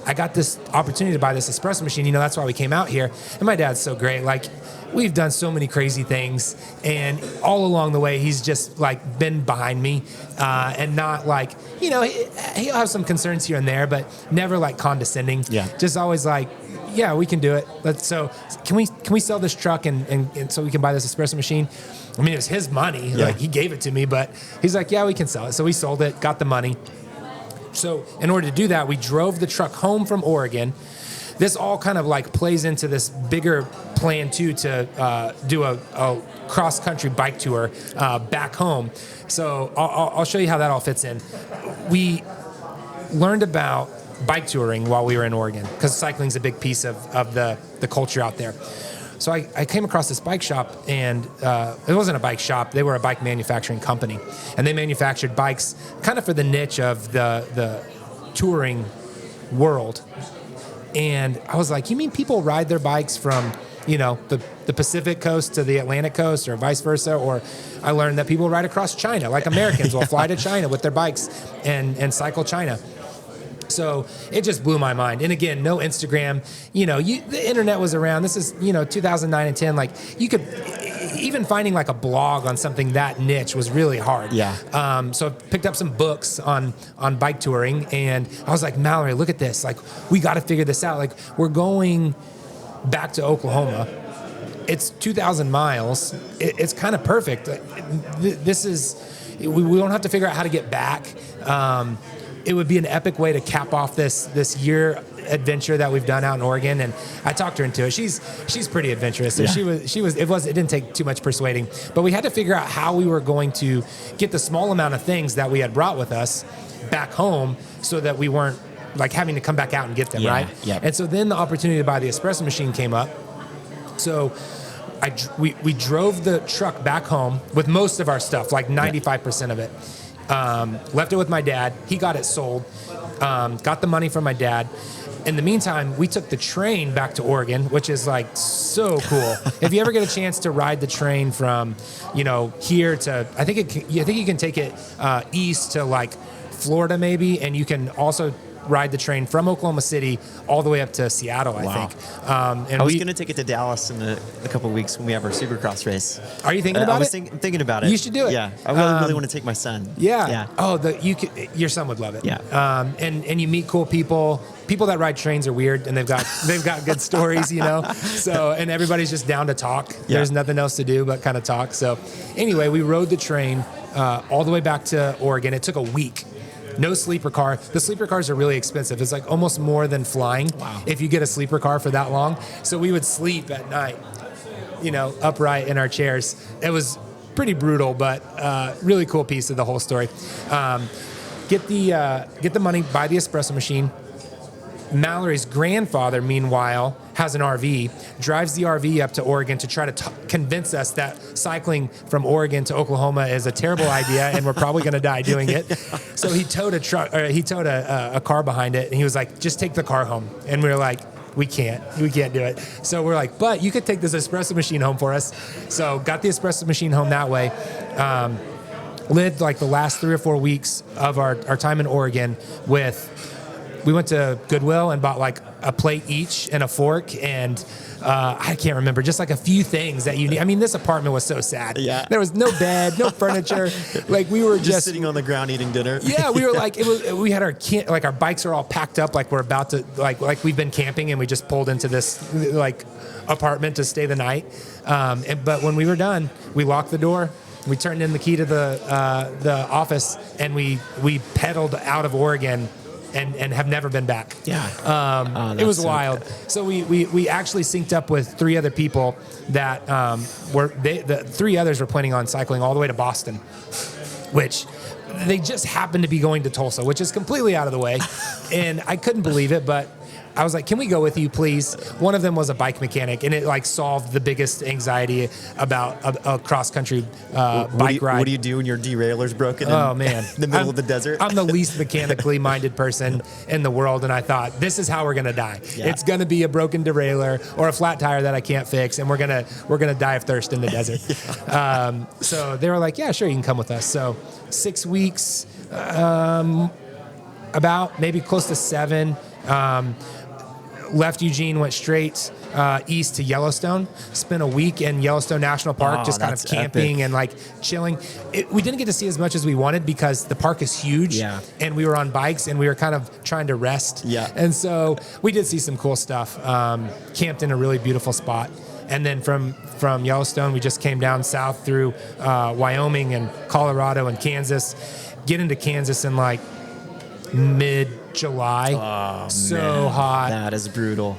S2: I got this opportunity to buy this espresso machine. You know, that's why we came out here. And my dad's so great. Like, we've done so many crazy things, and all along the way, he's just like been behind me, and not like, you know, he'll have some concerns here and there, but never like condescending.
S1: Yeah.
S2: Just always like, yeah, we can do it. So can we sell this truck and so we can buy this espresso machine? I mean, it was his money.
S1: Yeah.
S2: Like, he gave it to me, but he's like, yeah, we can sell it. So we sold it, got the money. So in order to do that, we drove the truck home from Oregon. This all kind of like plays into this bigger plan too, to do a cross-country bike tour back home. So I'll show you how that all fits in. We learned about bike touring while we were in Oregon, because cycling's a big piece of the culture out there. So I came across this bike shop, and it wasn't a bike shop. They were a bike manufacturing company, and they manufactured bikes kind of for the niche of the touring world. And I was like, you mean people ride their bikes from, you know, the Pacific coast to the Atlantic coast, or vice versa? Or I learned that people ride across China, like Americans will fly to China with their bikes and cycle China. So it just blew my mind. And again, no Instagram. You know, the internet was around. This is, 2009 and 10. Like, you could, even finding like a blog on something that niche was really hard.
S1: Yeah.
S2: So I picked up some books on bike touring, and I was like, Mallory, look at this. Like, we got to figure this out. Like, we're going back to Oklahoma. It's 2,000 miles. It's kind of perfect. This is, we don't have to figure out how to get back. It would be an epic way to cap off this year adventure that we've done out in Oregon. And I talked her into it. She's pretty adventurous. So it didn't take too much persuading, but we had to figure out how we were going to get the small amount of things that we had brought with us back home, so that we weren't like having to come back out and get them. Right.
S1: Yeah.
S2: And so then the opportunity to buy the espresso machine came up. So we drove the truck back home with most of our stuff, like 95% of it. Left it with my dad. He got it sold. Got the money from my dad. In the meantime, we took the train back to Oregon, which is like so cool. If you ever get a chance to ride the train from, here to, I think you can take it east to like Florida maybe, and you can also ride the train from Oklahoma City all the way up to Seattle, I think. And
S1: I was going to take it to Dallas in a couple of weeks when we have our Supercross race.
S2: Are you thinking about it?
S1: I was thinking about it.
S2: You should do it.
S1: Yeah. I really want to take my son.
S2: Yeah. Oh, your son would love it.
S1: Yeah.
S2: And you meet cool people. People that ride trains are weird, and they've got good stories, So, and everybody's just down to talk. Yeah. There's nothing else to do but kind of talk. So anyway, we rode the train all the way back to Oregon. It took a week. No sleeper car. The sleeper cars are really expensive. It's like almost more than flying.
S1: Wow.
S2: If you get a sleeper car for that long. So we would sleep at night, upright in our chairs. It was pretty brutal, but really cool piece of the whole story. Get the money, buy the espresso machine. Mallory's grandfather, meanwhile, has an RV, drives the RV up to Oregon to try to convince us that cycling from Oregon to Oklahoma is a terrible idea and we're probably going to die doing it. So he towed a car behind it, and he was like, just take the car home. And we were like, we can't do it. So we're like, but you could take this espresso machine home for us. So got the espresso machine home that way. Lived like the last 3 or 4 weeks of our time in Oregon we went to Goodwill and bought like a plate each and a fork and I can't remember, just like a few things that you need. I mean, this apartment was so sad.
S1: Yeah.
S2: There was no bed, no furniture. Like we were just
S1: sitting on the ground eating dinner.
S2: Yeah, we were like, we had our bikes are all packed up, like we're about to, like we've been camping and we just pulled into this like apartment to stay the night. But when we were done, we locked the door. We turned in the key to the office and we pedaled out of Oregon and have never been back.
S1: Yeah.
S2: It was wild. So we actually synced up with 3 other people that the 3 others were planning on cycling all the way to Boston, which they just happened to be going to Tulsa, which is completely out of the way. And I couldn't believe it, but I was like, can we go with you, please? One of them was a bike mechanic, and it like solved the biggest anxiety about a cross-country bike ride.
S1: What do you do when your derailler's broken
S2: man.
S1: in the middle of the desert?
S2: I'm the least mechanically minded person in the world, and I thought, this is how we're going to die.
S1: Yeah.
S2: It's going to be a broken derailleur or a flat tire that I can't fix, and we're gonna die of thirst in the desert. Yeah. So they were like, yeah, sure, you can come with us. So 6 weeks, about maybe close to 7, left Eugene, went straight east to Yellowstone, spent a week in Yellowstone National Park, just kind of camping epic. And like chilling. We didn't get to see as much as we wanted because the park is huge.
S1: Yeah.
S2: And we were on bikes and we were kind of trying to rest.
S1: Yeah.
S2: And so we did see some cool stuff, camped in a really beautiful spot. And then from Yellowstone, we just came down south through Wyoming and Colorado and Kansas, get into Kansas in like mid-July.
S1: Oh,
S2: so
S1: man.
S2: hot.
S1: That is brutal.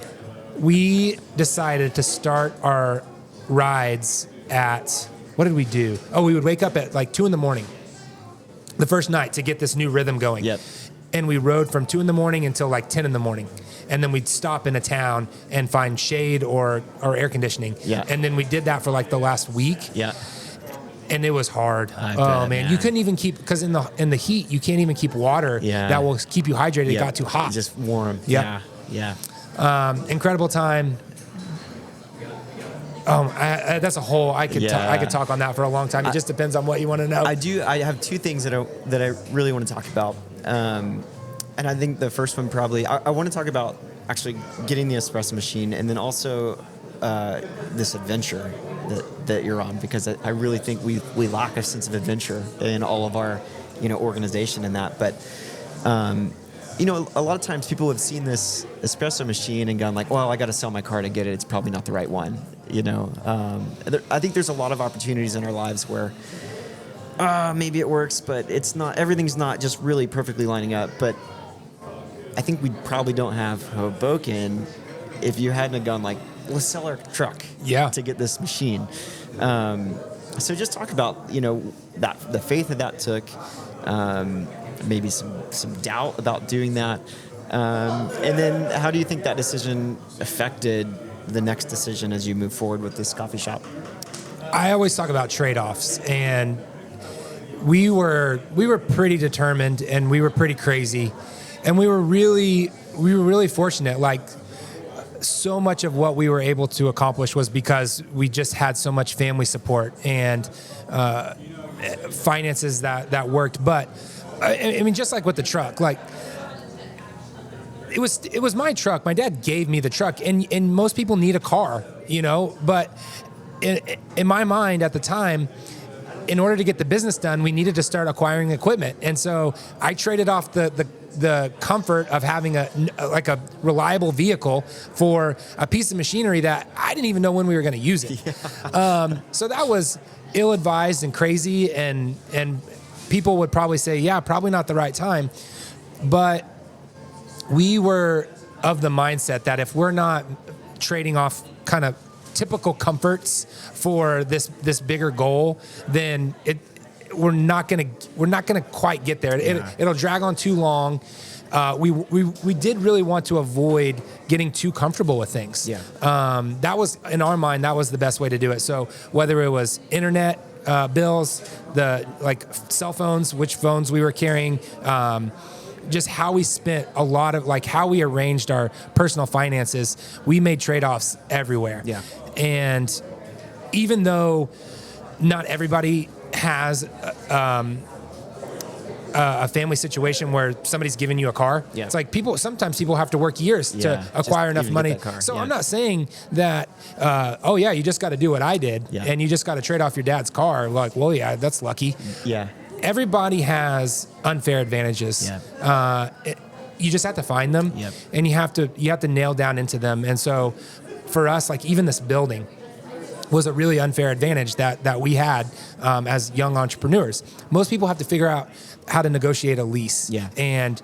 S2: We decided to start our rides at, what did we do? Oh, we would wake up at like 2 a.m. the first night to get this new rhythm going.
S1: Yep.
S2: And we rode from 2 a.m. until like 10 a.m. And then we'd stop in a town and find shade or air conditioning.
S1: Yeah.
S2: And then we did that for like the last week.
S1: Yeah.
S2: And it was hard.
S1: I
S2: oh
S1: bet,
S2: man, you couldn't even keep, because in the heat you can't even keep water that will keep you hydrated. It got too hot.
S1: Just warm.
S2: Yep.
S1: Yeah.
S2: Incredible time. That's a whole. I could talk on that for a long time. It just depends on what you want to know.
S1: I have 2 things that I really want to talk about, and I think the first one probably I want to talk about actually getting the espresso machine, and then also this adventure that you're on, because I really think we lack a sense of adventure in all of our organization in that. But a lot of times people have seen this espresso machine and gone like, well, I got to sell my car to get it. It's probably not the right one. I think there's a lot of opportunities in our lives where maybe it works, but it's not. Everything's not just really perfectly lining up. But I think we probably don't have Hoboken if you hadn't gone like, let's sell our truck to get this machine. So just talk about that the faith that took. Maybe some doubt about doing that. And then how do you think that decision affected the next decision as you move forward with this coffee shop?
S2: I always talk about trade-offs, and we were pretty determined, and we were pretty crazy, and we were really fortunate. Like, so much of what we were able to accomplish was because we just had so much family support and finances that worked. But I mean, just like with the truck, like it was my truck. My dad gave me the truck, and most people need a car, but in my mind at the time, in order to get the business done, we needed to start acquiring equipment. And so I traded off the comfort of having a reliable vehicle for a piece of machinery that I didn't even know when we were going to use it. Yeah. So that was ill-advised and crazy, and people would probably say, yeah, probably not the right time. But we were of the mindset that if we're not trading off kind of typical comforts for this bigger goal, then we're not gonna quite get there. It'll drag on too long. We did really want to avoid getting too comfortable with things.
S1: Yeah.
S2: That was, in our mind, that was the best way to do it. So whether it was internet bills, the cell phones, which phones we were carrying, just how we spent a lot of how we arranged our personal finances, we made trade-offs everywhere.
S1: Yeah.
S2: And even though not everybody has a family situation where somebody's giving you a car.
S1: Yeah.
S2: It's sometimes people have to work years to acquire enough money. So I'm not saying that, you just got to do what I did and you just got to trade off your dad's car. That's lucky.
S1: Yeah.
S2: Everybody has unfair advantages.
S1: Yeah.
S2: You just have to find them and you have to nail down into them. And so for us, even this building was a really unfair advantage that we had as young entrepreneurs. Most people have to figure out how to negotiate a lease.
S1: Yeah.
S2: And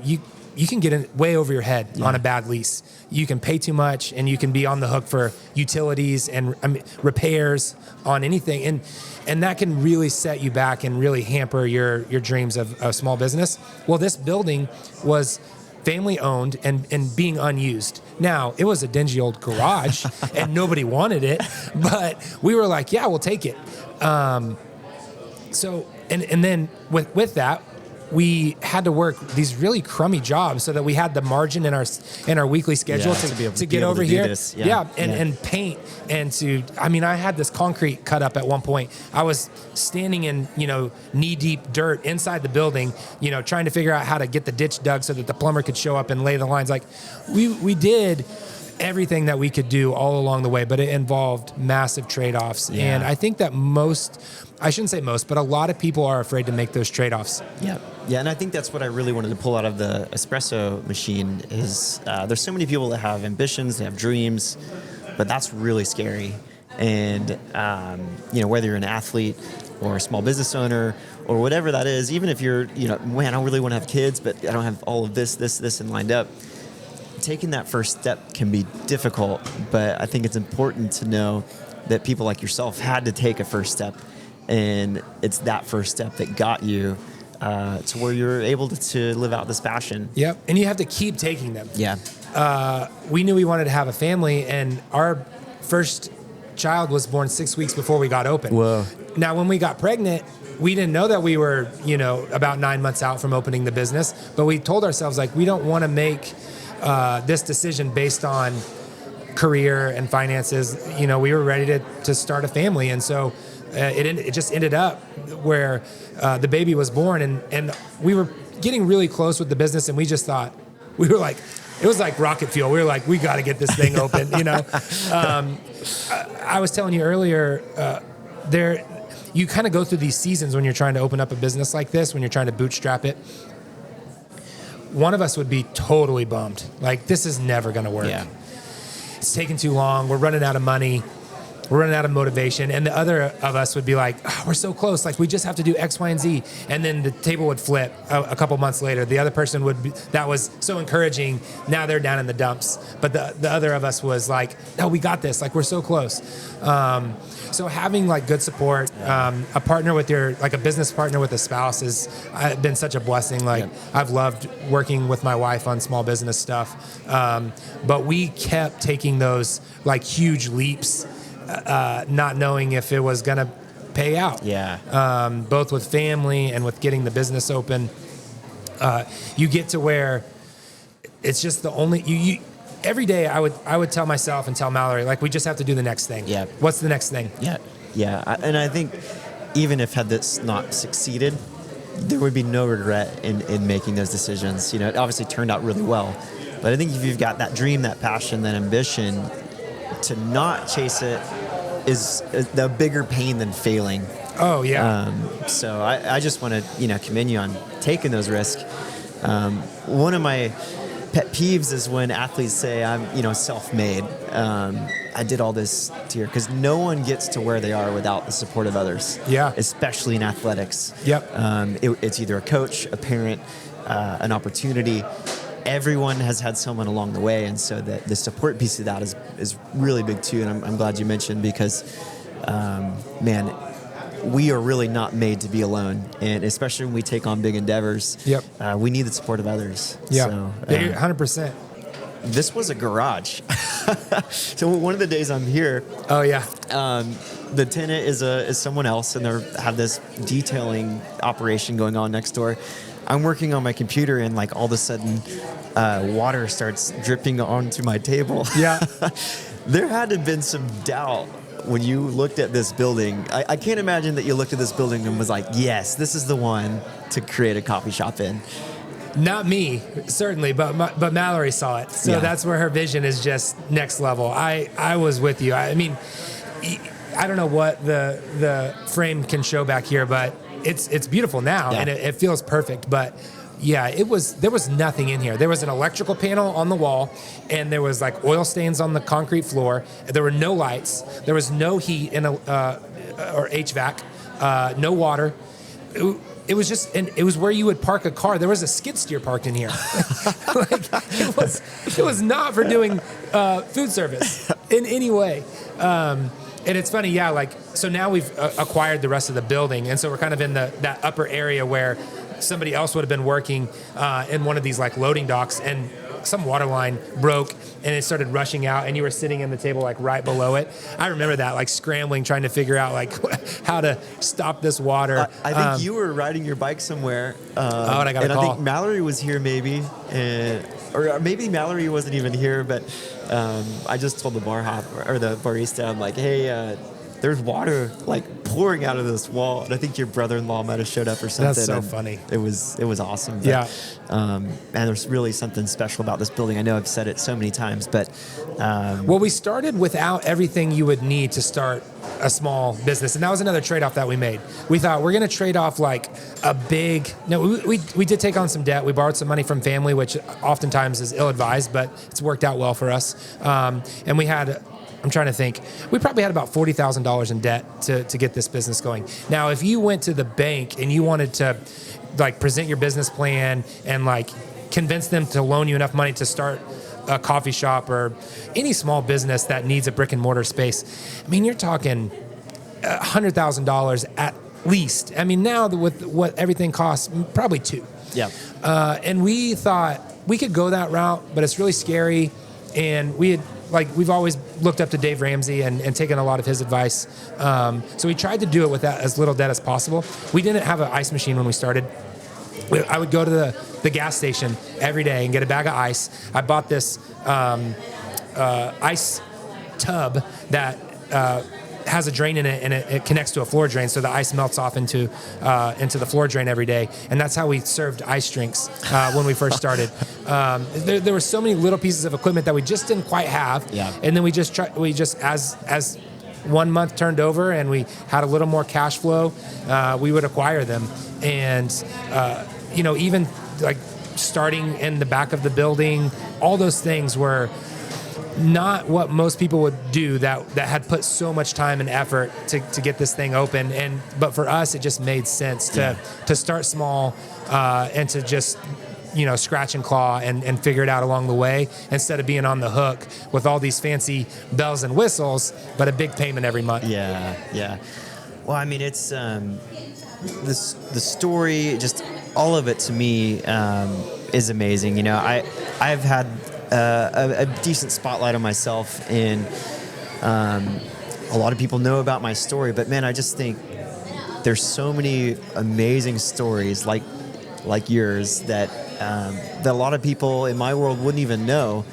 S2: you can get in way over your head on a bad lease. You can pay too much and you can be on the hook for utilities and repairs on anything. And that can really set you back and really hamper your dreams of a small business. Well, this building was family owned and being unused. Now, it was a dingy old garage and nobody wanted it, but we were like, yeah, we'll take it. And then with that, we had to work these really crummy jobs so that we had the margin in our weekly schedule to get over here. And paint I had this concrete cut up at one point. I was standing in, knee deep dirt inside the building, trying to figure out how to get the ditch dug so that the plumber could show up and lay the lines. We did everything that we could do all along the way, but it involved massive trade-offs. Yeah. And I think that I shouldn't say most, but a lot of people are afraid to make those trade-offs.
S1: Yeah. Yeah. And I think that's what I really wanted to pull out of the espresso machine is there's so many people that have ambitions, they have dreams, but that's really scary. And, whether you're an athlete or a small business owner or whatever that is, even if you're, man, I really want to have kids, but I don't have all of this, and lined up. Taking that first step can be difficult, but I think it's important to know that people like yourself had to take a first step, and it's that first step that got you to where you're able to live out this passion.
S2: Yep, and you have to keep taking them.
S1: Yeah.
S2: We knew we wanted to have a family, and our first child was born 6 weeks before we got open.
S1: Whoa.
S2: Now, when we got pregnant, we didn't know that we were, about 9 months out from opening the business, but we told ourselves, we don't want to make this decision based on career and finances. We were ready to start a family. And so it just ended up where the baby was born and we were getting really close with the business. And we just thought, it was like rocket fuel. We were like, we got to get this thing open, I was telling you earlier, you kind of go through these seasons when you're trying to open up a business like this, when you're trying to bootstrap it. One of us would be totally bummed. This is never going to work.
S1: Yeah.
S2: It's taking too long. We're running out of money. We're running out of motivation. And the other of us would be like, we're so close. We just have to do X, Y, and Z. And then the table would flip a couple months later. The other person that was so encouraging. Now they're down in the dumps. But the other of us was like, no, we got this. We're so close. So having good support, a partner with a business partner with a spouse has been such a blessing. I've loved working with my wife on small business stuff. But we kept taking those huge leaps, not knowing if it was going to pay out.
S1: Yeah.
S2: Both with family and with getting the business open. You get to where it's just the only, every day I would tell myself and tell Mallory, we just have to do the next thing.
S1: Yeah.
S2: What's the next thing?
S1: Yeah. Yeah. And I think even if had this not succeeded, there would be no regret in making those decisions. It obviously turned out really well. But I think if you've got that dream, that passion, that ambition, to not chase it is the bigger pain than failing.
S2: Oh, yeah.
S1: So I just want to, commend you on taking those risks. One of my pet peeves is when athletes say I'm, self-made. I did all this to here because no one gets to where they are without the support of others.
S2: Yeah.
S1: Especially in athletics.
S2: Yep.
S1: It's either a coach, a parent, an opportunity. Everyone has had someone along the way, and so the support piece of that is really big too. And I'm glad you mentioned because, man, we are really not made to be alone, and especially when we take on big endeavors,
S2: Yep.
S1: We need the support of others.
S2: Yeah,
S1: So,
S2: 100%.
S1: this was a garage. So one of the days I'm here,
S2: Oh yeah.
S1: the tenant is someone else, and they have this detailing operation going on next door. I'm working on my computer, and like all of a sudden, water starts dripping onto my table.
S2: Yeah.
S1: There had to have been some doubt when you looked at this building. I can't imagine that you looked at this building and was like, yes, this is the one to create a coffee shop in.
S2: Not me, certainly, but Mallory saw it. So
S1: Yeah.
S2: that's where her vision is just next level. I was with you. I mean, I don't know what the frame can show back here, but it's beautiful now,
S1: Yeah.
S2: and it feels perfect. But yeah, there was nothing in here. There was an electrical panel on the wall, and there was like oil stains on the concrete floor. There were no lights. There was no heat or HVAC, no water. It was just, and it was where you would park a car. There was a skid steer parked in here. Like, it was not for doing food service in any way. And it's funny, yeah. Like, so now we've acquired the rest of the building, and so we're kind of in that upper area where somebody else would have been working in one of these like loading docks, and some water line broke and it started rushing out, and you were sitting in the table like right below it. I remember that, like scrambling, trying to figure out like how to stop this water.
S1: I think you were riding your bike somewhere.
S2: And I got a call.
S1: I think Mallory was here maybe, or maybe Mallory wasn't even here, but I just told the bar hop or the barista, I'm like, hey, there's water like pouring out of this wall, and I think your brother-in-law might have showed up or something.
S2: That's so funny.
S1: It was awesome. But,
S2: Yeah.
S1: And there's really something special about this building. I know I've said it so many times, but
S2: well, we started without everything you would need to start a small business, and that was another trade-off that we made. We thought we're going to trade off like we did take on some debt. We borrowed some money from family, which oftentimes is ill-advised, but it's worked out well for us. And we had, I'm trying to think, we probably had about $40,000 in debt to get this business going. Now, if you went to the bank and you wanted to like present your business plan and like convince them to loan you enough money to start a coffee shop or any small business that needs a brick and mortar space, I mean, you're talking $100,000 at least. I mean, now with what everything costs, probably $2.
S1: yeah.
S2: And we thought we could go that route, but it's really scary. And we've always looked up to Dave Ramsey and taken a lot of his advice. So we tried to do it with as little debt as possible. We didn't have an ice machine when we started. I would go to the gas station every day and get a bag of ice. I bought this ice tub that has a drain in it, and it connects to a floor drain, so the ice melts off into the floor drain every day. And that's how we served ice drinks when we first started. There were so many little pieces of equipment that we just didn't quite have. Yeah. And then we just as 1 month turned over and we had a little more cash flow, we would acquire them. And even like starting in the back of the building, all those things were not what most people would do that had put so much time and effort to get this thing open. But for us, it just made sense to start small and to just scratch and claw and figure it out along the way, instead of being on the hook with all these fancy bells and whistles, but a big payment every month.
S1: Yeah. Well, I mean, it's the story, just all of it to me is amazing. I've had a decent spotlight on myself, and a lot of people know about my story, but man, I just think there's so many amazing stories like yours that a lot of people in my world wouldn't even know.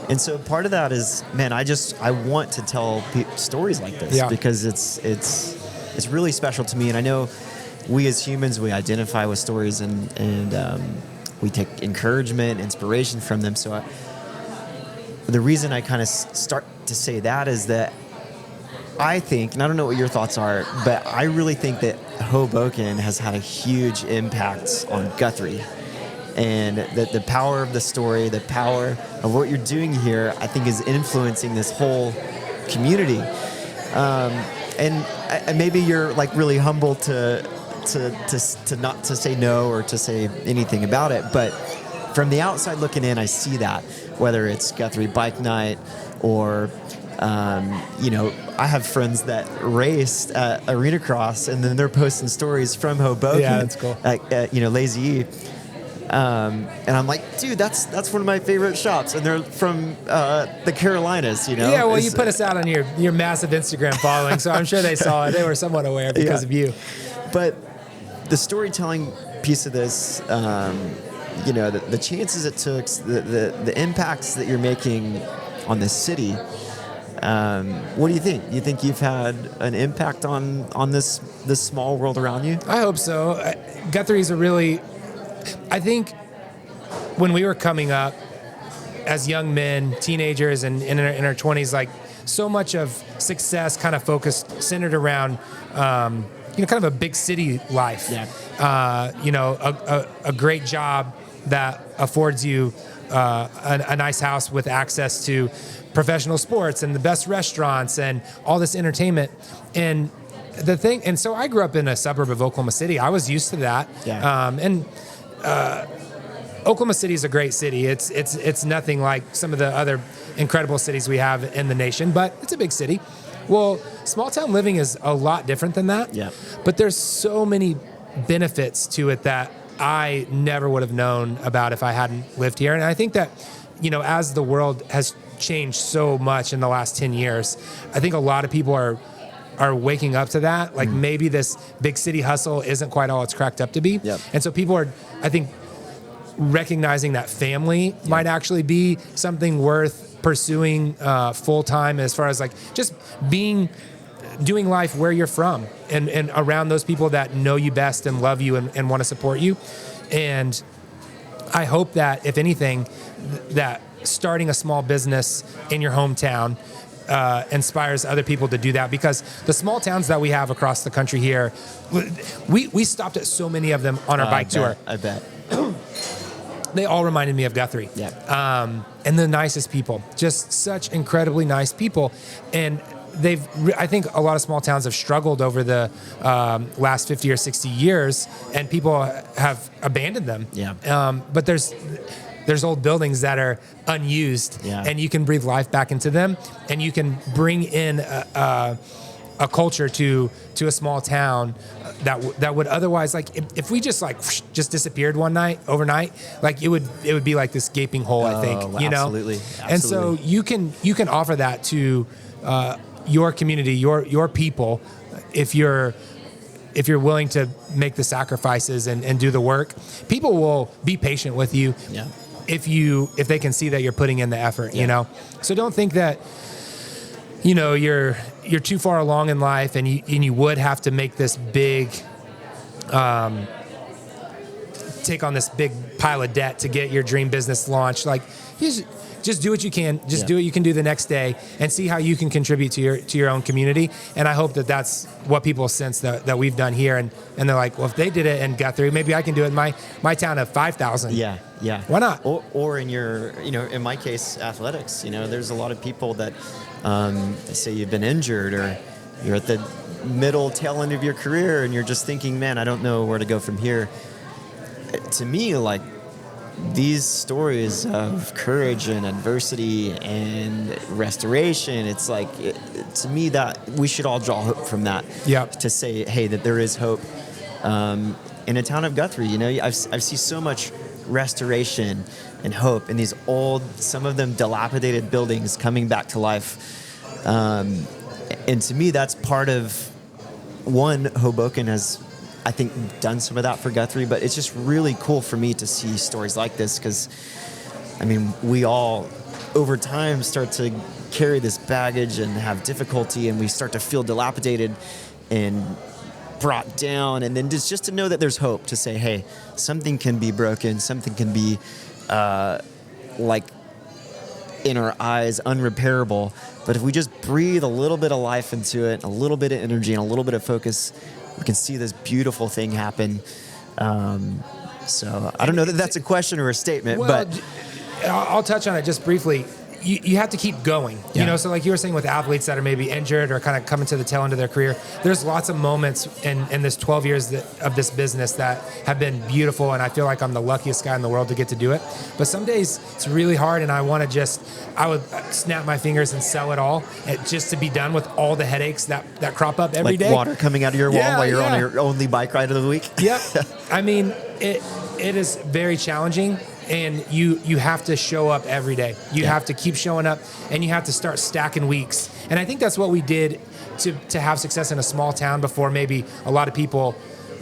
S1: And so part of that is, man, I want to tell stories like this because it's really special to me. And I know we as humans, we identify with stories and we take encouragement, inspiration from them. So the reason I kind of start to say that is that I think, and I don't know what your thoughts are, but I really think that Hoboken has had a huge impact on Guthrie. And that the power of the story, the power of what you're doing here, I think is influencing this whole community. And maybe you're like really humble to not to say no or to say anything about it, but from the outside looking in, I see that, whether it's Guthrie Bike Night or I have friends that raced at Arena Cross, and then they're posting stories from Hoboken.
S2: Yeah, that's cool.
S1: At Lazy E. And I'm like, dude, that's one of my favorite shops, and they're from the Carolinas,
S2: Yeah, well, you put us out on your massive Instagram following, so I'm sure they saw it. They were somewhat aware because of you.
S1: But the storytelling piece of this, the chances it took, the impacts that you're making on this city. What do you think? You think you've had an impact on this small world around you?
S2: I hope so. Guthrie's I think when we were coming up as young men, teenagers, and in our 20s, like so much of success kind of centered around, kind of a big city life.
S1: Yeah.
S2: A great job that affords you a nice house with access to professional sports and the best restaurants and all this entertainment. And so I grew up in a suburb of Oklahoma City. I was used to that.
S1: Yeah.
S2: Oklahoma City is a great city. It's nothing like some of the other incredible cities we have in the nation, but it's a big city. Well, small town living is a lot different than that.
S1: Yeah.
S2: But there's so many benefits to it that I never would have known about if I hadn't lived here. And I think that, as the world has changed so much in the last 10 years, I think a lot of people are waking up to that. Like maybe this big city hustle isn't quite all it's cracked up to be.
S1: Yep.
S2: And so people are, I think, recognizing that family might actually be something worth pursuing full time, as far as like just doing life where you're from and around those people that know you best and love you and want to support you. And I hope that, if anything, that starting a small business in your hometown inspires other people to do that, because the small towns that we have across the country here, we stopped at so many of them on our bike tour.
S1: I bet.
S2: They all reminded me of Guthrie.
S1: Yeah.
S2: And the nicest people, just such incredibly nice people. And I think a lot of small towns have struggled over the last 50 or 60 years, and people have abandoned them.
S1: Yeah.
S2: But there's old buildings that are unused, and you can breathe life back into them, and you can bring in a culture to a small town that would otherwise, like, if we just disappeared overnight, like it would be like this gaping hole. I think,
S1: Absolutely.
S2: And so you can offer that to your community, your people, if you're willing to make the sacrifices and do the work. People will be patient with you.
S1: Yeah.
S2: If they can see that you're putting in the effort. So don't think that you're too far along in life and you would have to make this big take on this big pile of debt to get your dream business launched. Like, just do what you can. Just do what you can do the next day, and see how you can contribute to your own community. And I hope that that's what people sense that we've done here. And they're like, well, if they did it in Guthrie, maybe I can do it in my town of 5,000.
S1: Yeah.
S2: Why not?
S1: Or in your, in my case, athletics. There's a lot of people that say you've been injured, or you're at the middle tail end of your career, and you're just thinking, man, I don't know where to go from here. To me, like, these stories of courage and adversity and restoration, it's like, to me, that we should all draw hope from that.
S2: Yep.
S1: To say, hey, that there is hope in a town of Guthrie. I've seen so much restoration and hope in these old, some of them dilapidated buildings coming back to life. And to me, that's part of, one, Hoboken has, I think, done some of that for Guthrie, but it's just really cool for me to see stories like this, because, we all, over time, start to carry this baggage and have difficulty, and we start to feel dilapidated and brought down, and then just to know that there's hope, to say, hey, something can be broken, something can be, like, in our eyes, unrepairable, but if we just breathe a little bit of life into it, a little bit of energy, and a little bit of focus, we can see this beautiful thing happen. So I don't know that that's a question or a statement, but
S2: I'll touch on it just briefly. you have to keep going,
S1: Yeah.
S2: you know? So like you were saying with athletes that are maybe injured or kind of coming to the tail end of their career, there's lots of moments in this 12 years of this business that have been beautiful. And I feel like I'm the luckiest guy in the world to get to do it. But some days it's really hard. And I would snap my fingers and sell it all just to be done with all the headaches that crop up every day.
S1: Like water coming out of your wall
S2: Yeah,
S1: while you're
S2: yeah.
S1: on your only bike ride of the week.
S2: Yep. I mean, it is very challenging, and you have to show up every day. You have to keep showing up, and you have to start stacking weeks. And I think that's what we did to have success in a small town before maybe a lot of people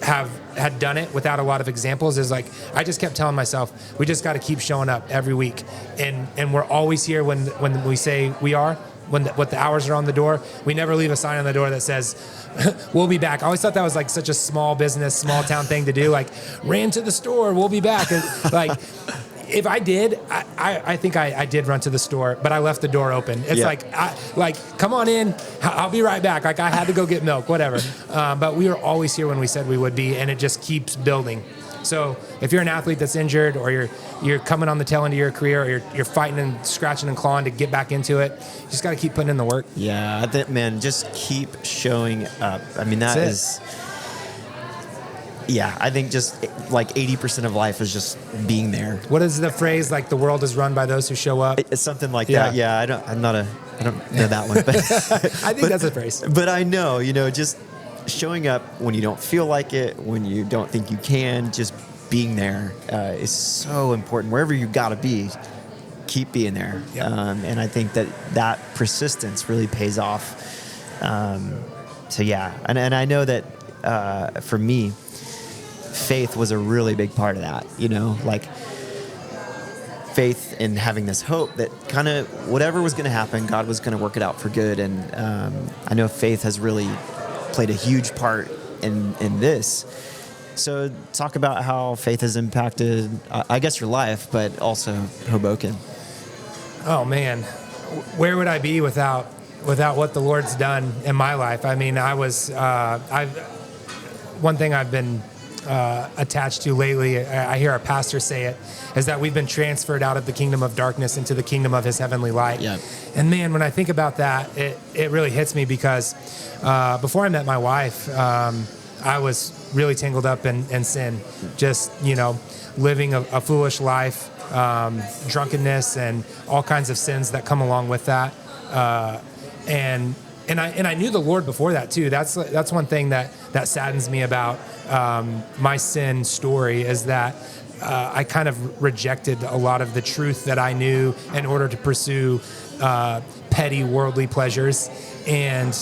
S2: had done it without a lot of examples. Is like, I just kept telling myself, we just got to keep showing up every week. And we're always here when we say we are. What the hours are on the door, we never leave a sign on the door that says, we'll be back. I always thought that was like such a small business, small town thing to do. Like, ran to the store, we'll be back. And like, if I did, I think I did run to the store, but I left the door open. It's like, come on in, I'll be right back. Like, I had to go get milk, whatever. But we were always here when we said we would be, and it just keeps building. So if you're an athlete that's injured, or you're coming on the tail end of your career, or you're fighting and scratching and clawing to get back into it, you just got to keep putting in the work.
S1: Yeah, I think, man, just keep showing up. I mean, that is, yeah, I think just like 80% of life is just being there.
S2: What is the phrase, like, the world is run by those who show up?
S1: It's something like that. Yeah, I don't know that one, but
S2: I think that's a phrase.
S1: But I know, just showing up when you don't feel like it, when you don't think you can, just being there is so important. Wherever you got to be, keep being there.
S2: Yep.
S1: And I think that persistence really pays off. So yeah, and I know that for me, faith was a really big part of that. Like faith in having this hope that kind of whatever was going to happen, God was going to work it out for good. And I know faith has really played a huge part in this. So talk about how faith has impacted, I guess, your life, but also Hoboken.
S2: Oh man, where would I be without what the Lord's done in my life? I mean, one thing I've been attached to lately, I hear our pastor say it, is that we've been transferred out of the kingdom of darkness into the kingdom of his heavenly light.
S1: Yep.
S2: And man, when I think about that, it really hits me because before I met my wife, I was really tangled up in sin, just, living a foolish life, drunkenness and all kinds of sins that come along with that. And I knew the Lord before that too. That's one thing that saddens me about my sin story, is that I kind of rejected a lot of the truth that I knew in order to pursue petty worldly pleasures. And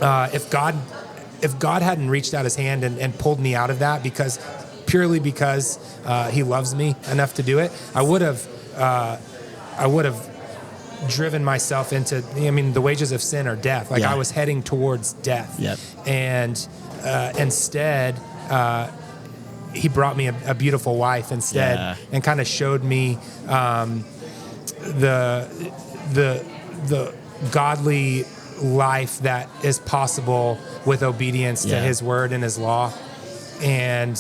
S2: if God hadn't reached out his hand and pulled me out of that purely because he loves me enough to do it, I would have driven myself into, the wages of sin are death. Like, I was heading towards death.
S1: Yep.
S2: And instead, he brought me a beautiful wife instead, and kind of showed me the godly life that is possible with obedience to his word and his law. And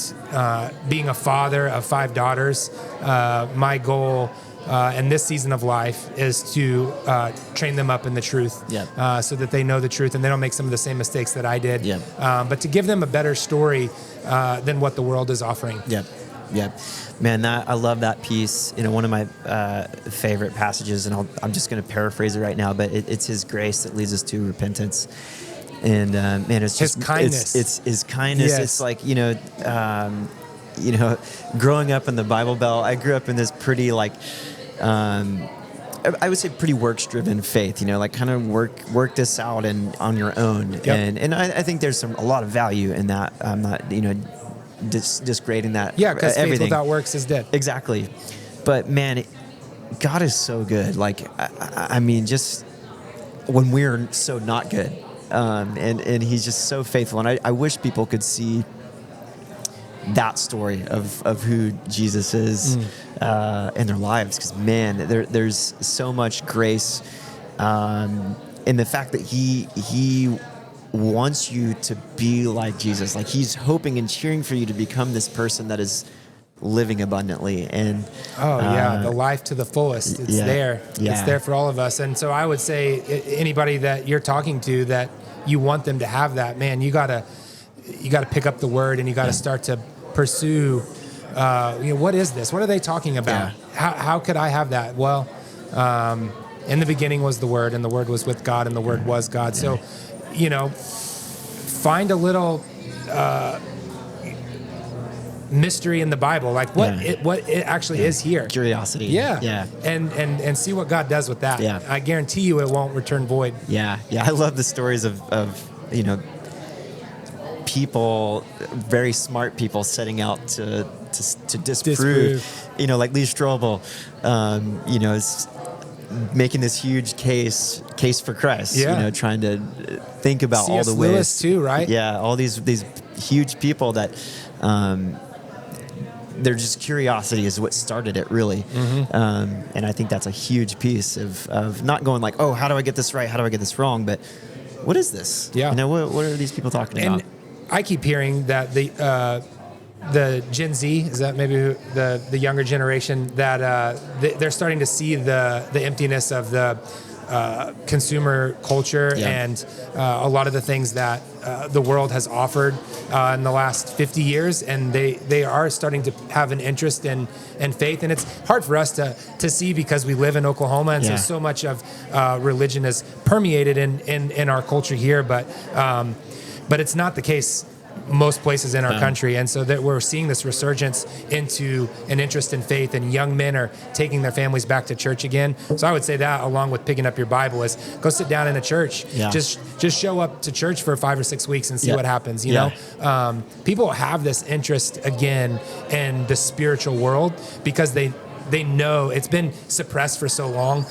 S2: being a father of 5 daughters, my goal in this season of life is to train them up in the truth, so that they know the truth and they don't make some of the same mistakes that I did. But to give them a better story than what the world is offering.
S1: Man, I love that piece. One of my favorite passages, and I'm just going to paraphrase it right now, but it's His grace that leads us to repentance. And man, it's just
S2: His kindness.
S1: It's His kindness.
S2: Yes.
S1: It's like growing up in the Bible Belt, I grew up in this pretty I would say pretty works-driven faith. Like kind of work this out and on your own.
S2: Yep.
S1: And I think there's a lot of value in that. I'm not disgrading that.
S2: Yeah, because faith
S1: everything
S2: without works is dead.
S1: Exactly. But man, God is so good. Like, I mean, just when we're so not good, and He's just so faithful. And I wish people could see that story of who Jesus is in their lives, because man, there's so much grace in the fact that He wants you to be like Jesus. Like, He's hoping and cheering for you to become this person that is living abundantly. And
S2: the life to the fullest. It's there.
S1: Yeah.
S2: It's there for all of us. And so I would say anybody that you're talking to that you want them to have that, man, you gotta pick up the word and you gotta start to pursue. What is this? What are they talking about? How could I have that? Well, in the beginning was the Word, and the Word was with God, and the Word was God. So, find a little mystery in the Bible, like what it actually is here.
S1: Curiosity. Yeah.
S2: And see what God does with that.
S1: Yeah.
S2: I guarantee you it won't return void.
S1: Yeah. I love the stories of people, very smart people setting out to disprove. Like Lee Strobel, is making this huge case for Christ. Trying to think about all the ways.
S2: Lewis too, right?
S1: Yeah, all these huge people that they're just curiosity is what started it, really. And I think that's a huge piece of not going like, oh, how do I get this right? How do I get this wrong? But what is this?
S2: Yeah.
S1: What are these people talking about?
S2: I keep hearing that the Gen Z, is that maybe the younger generation, that they're starting to see the emptiness of the consumer culture and a lot of the things that the world has offered in the last 50 years, and they are starting to have an interest in faith. And it's hard for us to see because we live in Oklahoma, and so much of religion is permeated in our culture here, but it's not the case most places in our country. And so that we're seeing this resurgence into an interest in faith, and young men are taking their families back to church again. So I would say that, along with picking up your Bible, is go sit down in a church. Just show up to church for 5 or 6 weeks and see what happens. You know, people have this interest again in the spiritual world because they know it's been suppressed for so long.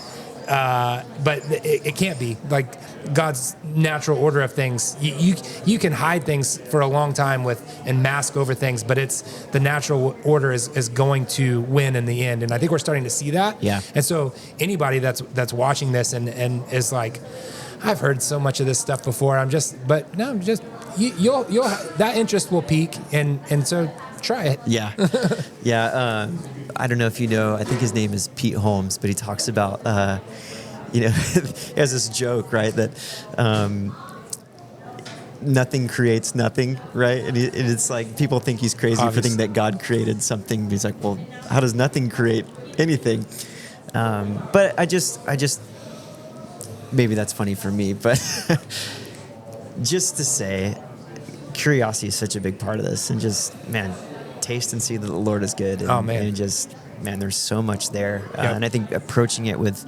S2: But it can't be like God's natural order of things. You can hide things for a long time and mask over things, but it's the natural order is going to win in the end. And I think we're starting to see that.
S1: Yeah.
S2: And so anybody that's watching this and is like, I've heard so much of this stuff before. You'll that interest will peak, and so try it.
S1: Yeah. I don't know if you know, I think his name is Pete Holmes, but he talks about, he has this joke, right, that nothing creates nothing, right? And it's like people think he's crazy for thinking that God created something. He's like, well, how does nothing create anything? But I just maybe that's funny for me, but just to say, curiosity is such a big part of this, and just, man, taste and see that the Lord is good. And, and just, man, there's so much there. And I think approaching it with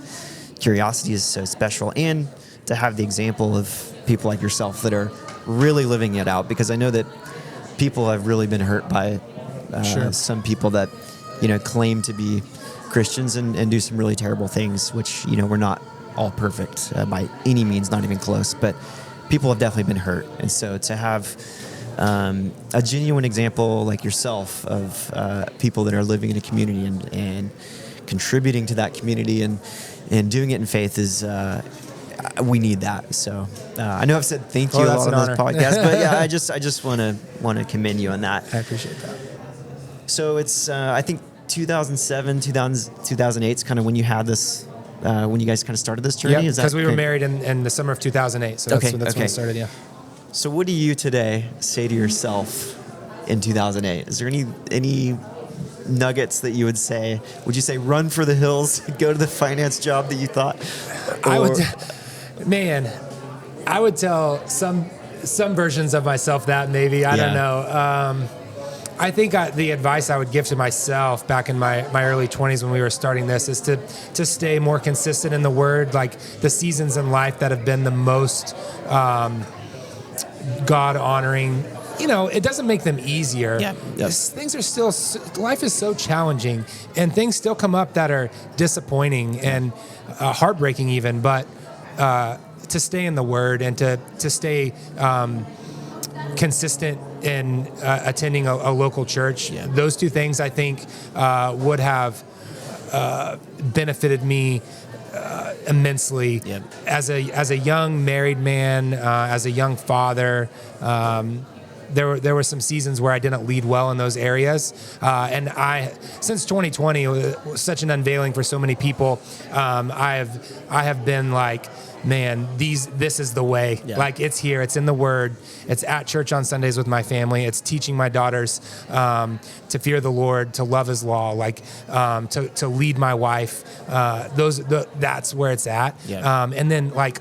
S1: curiosity is so special, and to have the example of people like yourself that are really living it out, because I know that people have really been hurt by some people that, claim to be Christians and do some really terrible things, which, we're not all perfect by any means, not even close, but people have definitely been hurt. And so to have a genuine example like yourself of people that are living in a community and contributing to that community and doing it in faith is, we need that. So I know I've said thank you a lot on this podcast, but yeah, I just want to commend you on that.
S2: I appreciate that.
S1: So it's I think 2007, 2008 is kind of when you had this. When you guys kind of started this journey?
S2: Yeah, because we were married in the summer of 2008, so that's when it started, yeah.
S1: So what do you today say to yourself in 2008? Is there any nuggets that you would say? Would you say run for the hills, go to the finance job that you thought?
S2: I would tell some versions of myself that maybe. I don't know. I think the advice I would give to myself back in my early 20s when we were starting this is to stay more consistent in the Word, like the seasons in life that have been the most God-honoring. It doesn't make them easier.
S1: Yeah. Yep.
S2: Things are still, life is so challenging, and things still come up that are disappointing and heartbreaking even, but to stay in the Word and to stay consistent in attending a local church. Yeah. Those two things I think would have benefited me immensely as a young married man, as a young father. there were some seasons where I didn't lead well in those areas. And since 2020, it was such an unveiling for so many people. I have been like, man, this is the way.
S1: Yeah.
S2: Like, it's here, it's in the Word, it's at church on Sundays with my family, it's teaching my daughters to fear the Lord, to love His law, like to lead my wife. That's where it's at.
S1: Yeah.
S2: And then like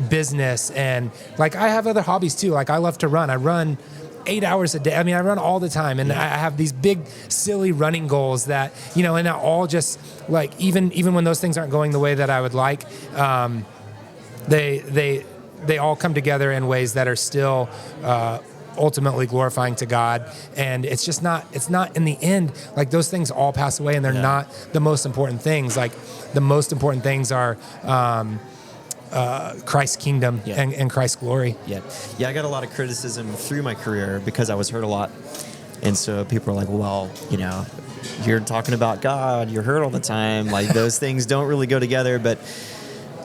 S2: business, and like I have other hobbies too. Like I love to run. I run 8 hours a day. I mean, I run all the time, and I have these big, silly running goals that, and I all just like, even when those things aren't going the way that I would like, they all come together in ways that are still ultimately glorifying to God. And it's not in the end, like those things all pass away, and they're not the most important things. Like the most important things are Christ's kingdom and Christ's glory.
S1: Yeah. I got a lot of criticism through my career because I was hurt a lot. And so people are like, well, you're talking about God, you're hurt all the time. Like those things don't really go together. But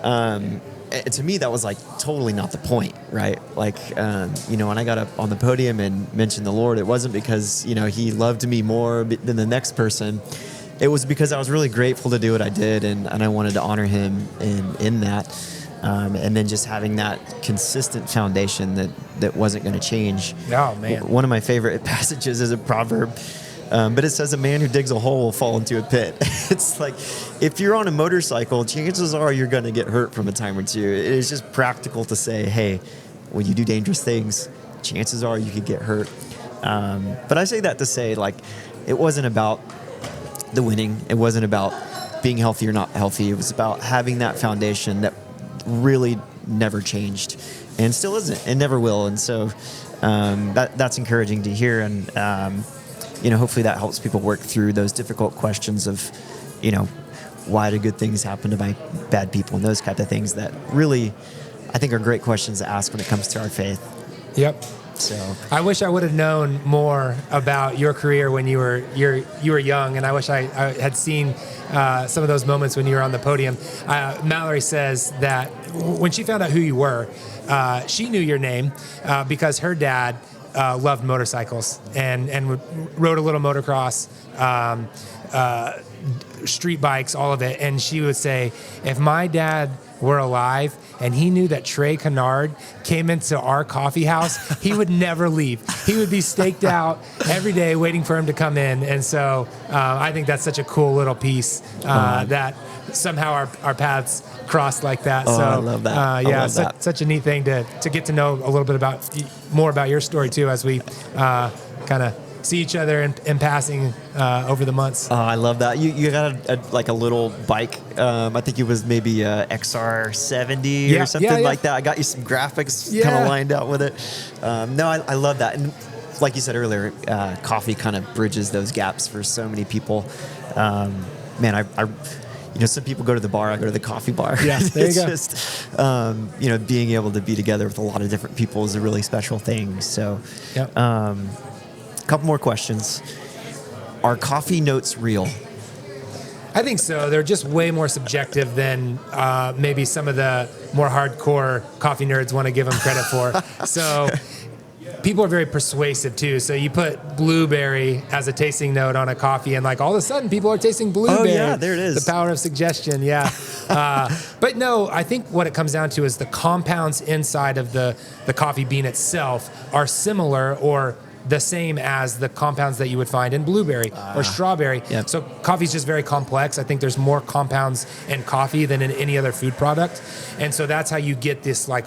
S1: to me, that was like totally not the point, right? Like, when I got up on the podium and mentioned the Lord, it wasn't because, He loved me more than the next person. It was because I was really grateful to do what I did, and I wanted to honor Him in that. And then just having that consistent foundation that wasn't going to change.
S2: Oh, man.
S1: One of my favorite passages is a proverb, but it says a man who digs a hole will fall into a pit. It's like, if you're on a motorcycle, chances are you're going to get hurt from a time or two. It is just practical to say, hey, when you do dangerous things, chances are you could get hurt. But I say that to say, like, it wasn't about the winning. It wasn't about being healthy or not healthy. It was about having that foundation that really never changed and still isn't and never will. And so that's encouraging to hear. And, hopefully that helps people work through those difficult questions of, why do good things happen to bad people and those kind of things that really, I think, are great questions to ask when it comes to our faith.
S2: Yep.
S1: So
S2: I wish I would have known more about your career when you were young, and I wish I had seen some of those moments when you were on the podium. Mallory says that when she found out who you were, she knew your name because her dad loved motorcycles and rode a little motocross, street bikes, all of it. And she would say, if my dad were alive and he knew that Trey Kennard came into our coffee house, he would never leave. He would be staked out every day waiting for him to come in. And so I think that's such a cool little piece that somehow our paths crossed like that.
S1: Oh,
S2: so
S1: I love that.
S2: Such a neat thing to get to know a little bit more about your story too, as we kind of see each other in passing over the months.
S1: Oh, I love that. You got a little bike. I think it was maybe a XR70 or something like that. I got you some graphics kind of lined out with it. I love that. And like you said earlier, coffee kind of bridges those gaps for so many people. Some people go to the bar, I go to the coffee bar.
S2: Yeah, there you go.
S1: It's just, being able to be together with a lot of different people is a really special thing. So, couple more questions. Are coffee notes real?
S2: I think so. They're just way more subjective than maybe some of the more hardcore coffee nerds want to give them credit for. So people are very persuasive too. So you put blueberry as a tasting note on a coffee, and like all of a sudden people are tasting blueberry.
S1: Oh yeah, there it is.
S2: The power of suggestion. Yeah. But no, I think what it comes down to is the compounds inside of the coffee bean itself are similar or the same as the compounds that you would find in blueberry or strawberry.
S1: Yep.
S2: So coffee's just very complex. I think there's more compounds in coffee than in any other food product. And so that's how you get this like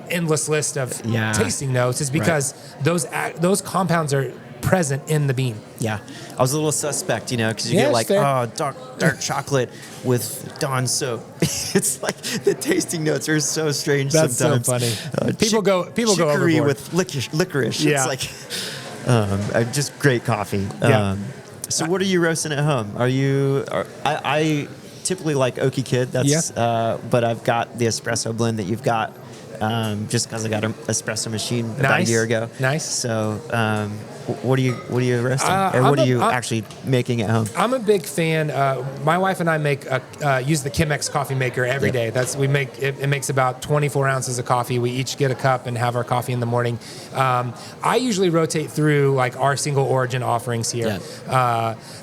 S2: endless list of tasting notes, is because those compounds are present in the bean. Yeah.
S1: I was a little suspect, because you get like, dark chocolate with Dawn soap. It's like the tasting notes are so strange
S2: That's
S1: sometimes.
S2: so funny. People go
S1: chicory
S2: overboard.
S1: with licorice.
S2: Yeah.
S1: It's like just great coffee.
S2: Yeah.
S1: So what are you roasting at home? I typically like Oaky Kid. That's but I've got the espresso blend that you've got. Just because I got an espresso machine about a year ago.
S2: Nice.
S1: So What are you roasting, or what are you actually making at home?
S2: I'm a big fan. My wife and I use the Chemex coffee maker every day. It makes about 24 ounces of coffee. We each get a cup and have our coffee in the morning. I usually rotate through like our single origin offerings here.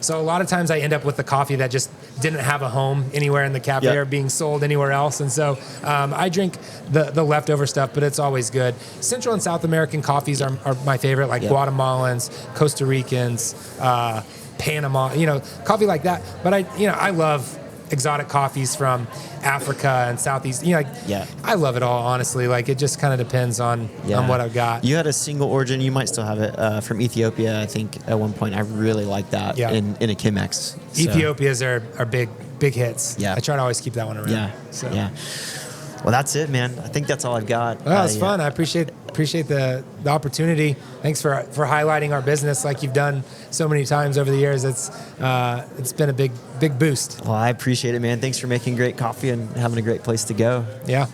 S2: So a lot of times I end up with the coffee that just didn't have a home anywhere in the cafe or being sold anywhere else. And so I drink the leftover stuff, but it's always good. Central and South American coffees are my favorite, like Guatemalans, Costa Ricans, Panama, coffee like that. But I love exotic coffees from Africa and Southeast. I love it all, honestly. Like, it just kind of depends on what I've got.
S1: You had a single origin. You might still have it from Ethiopia, I think, at one point. I really like that in a Chemex. So.
S2: Ethiopia's are big hits.
S1: Yeah.
S2: I try to always keep that one around.
S1: Yeah. Well, that's it, man. I think that's all I've got.
S2: Well, it's fun. I appreciate the opportunity. Thanks for highlighting our business like you've done so many times over the years. It's been a big boost.
S1: Well, I appreciate it, man. Thanks for making great coffee and having a great place to go.
S2: Yeah.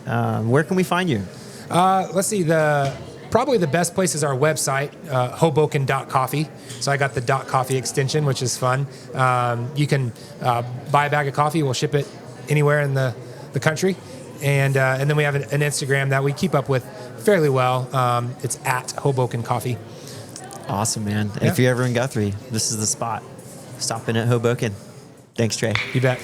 S1: Where can we find you?
S2: Let's see. Probably the best place is our website, Hoboken.coffee. So I got the .coffee extension, which is fun. You can buy a bag of coffee. We'll ship it anywhere in the country. And then we have an Instagram that we keep up with fairly well. It's at Hoboken Coffee.
S1: Awesome, man. Yeah. If you're ever in Guthrie, this is the spot. Stop in at Hoboken. Thanks, Trey.
S2: You bet.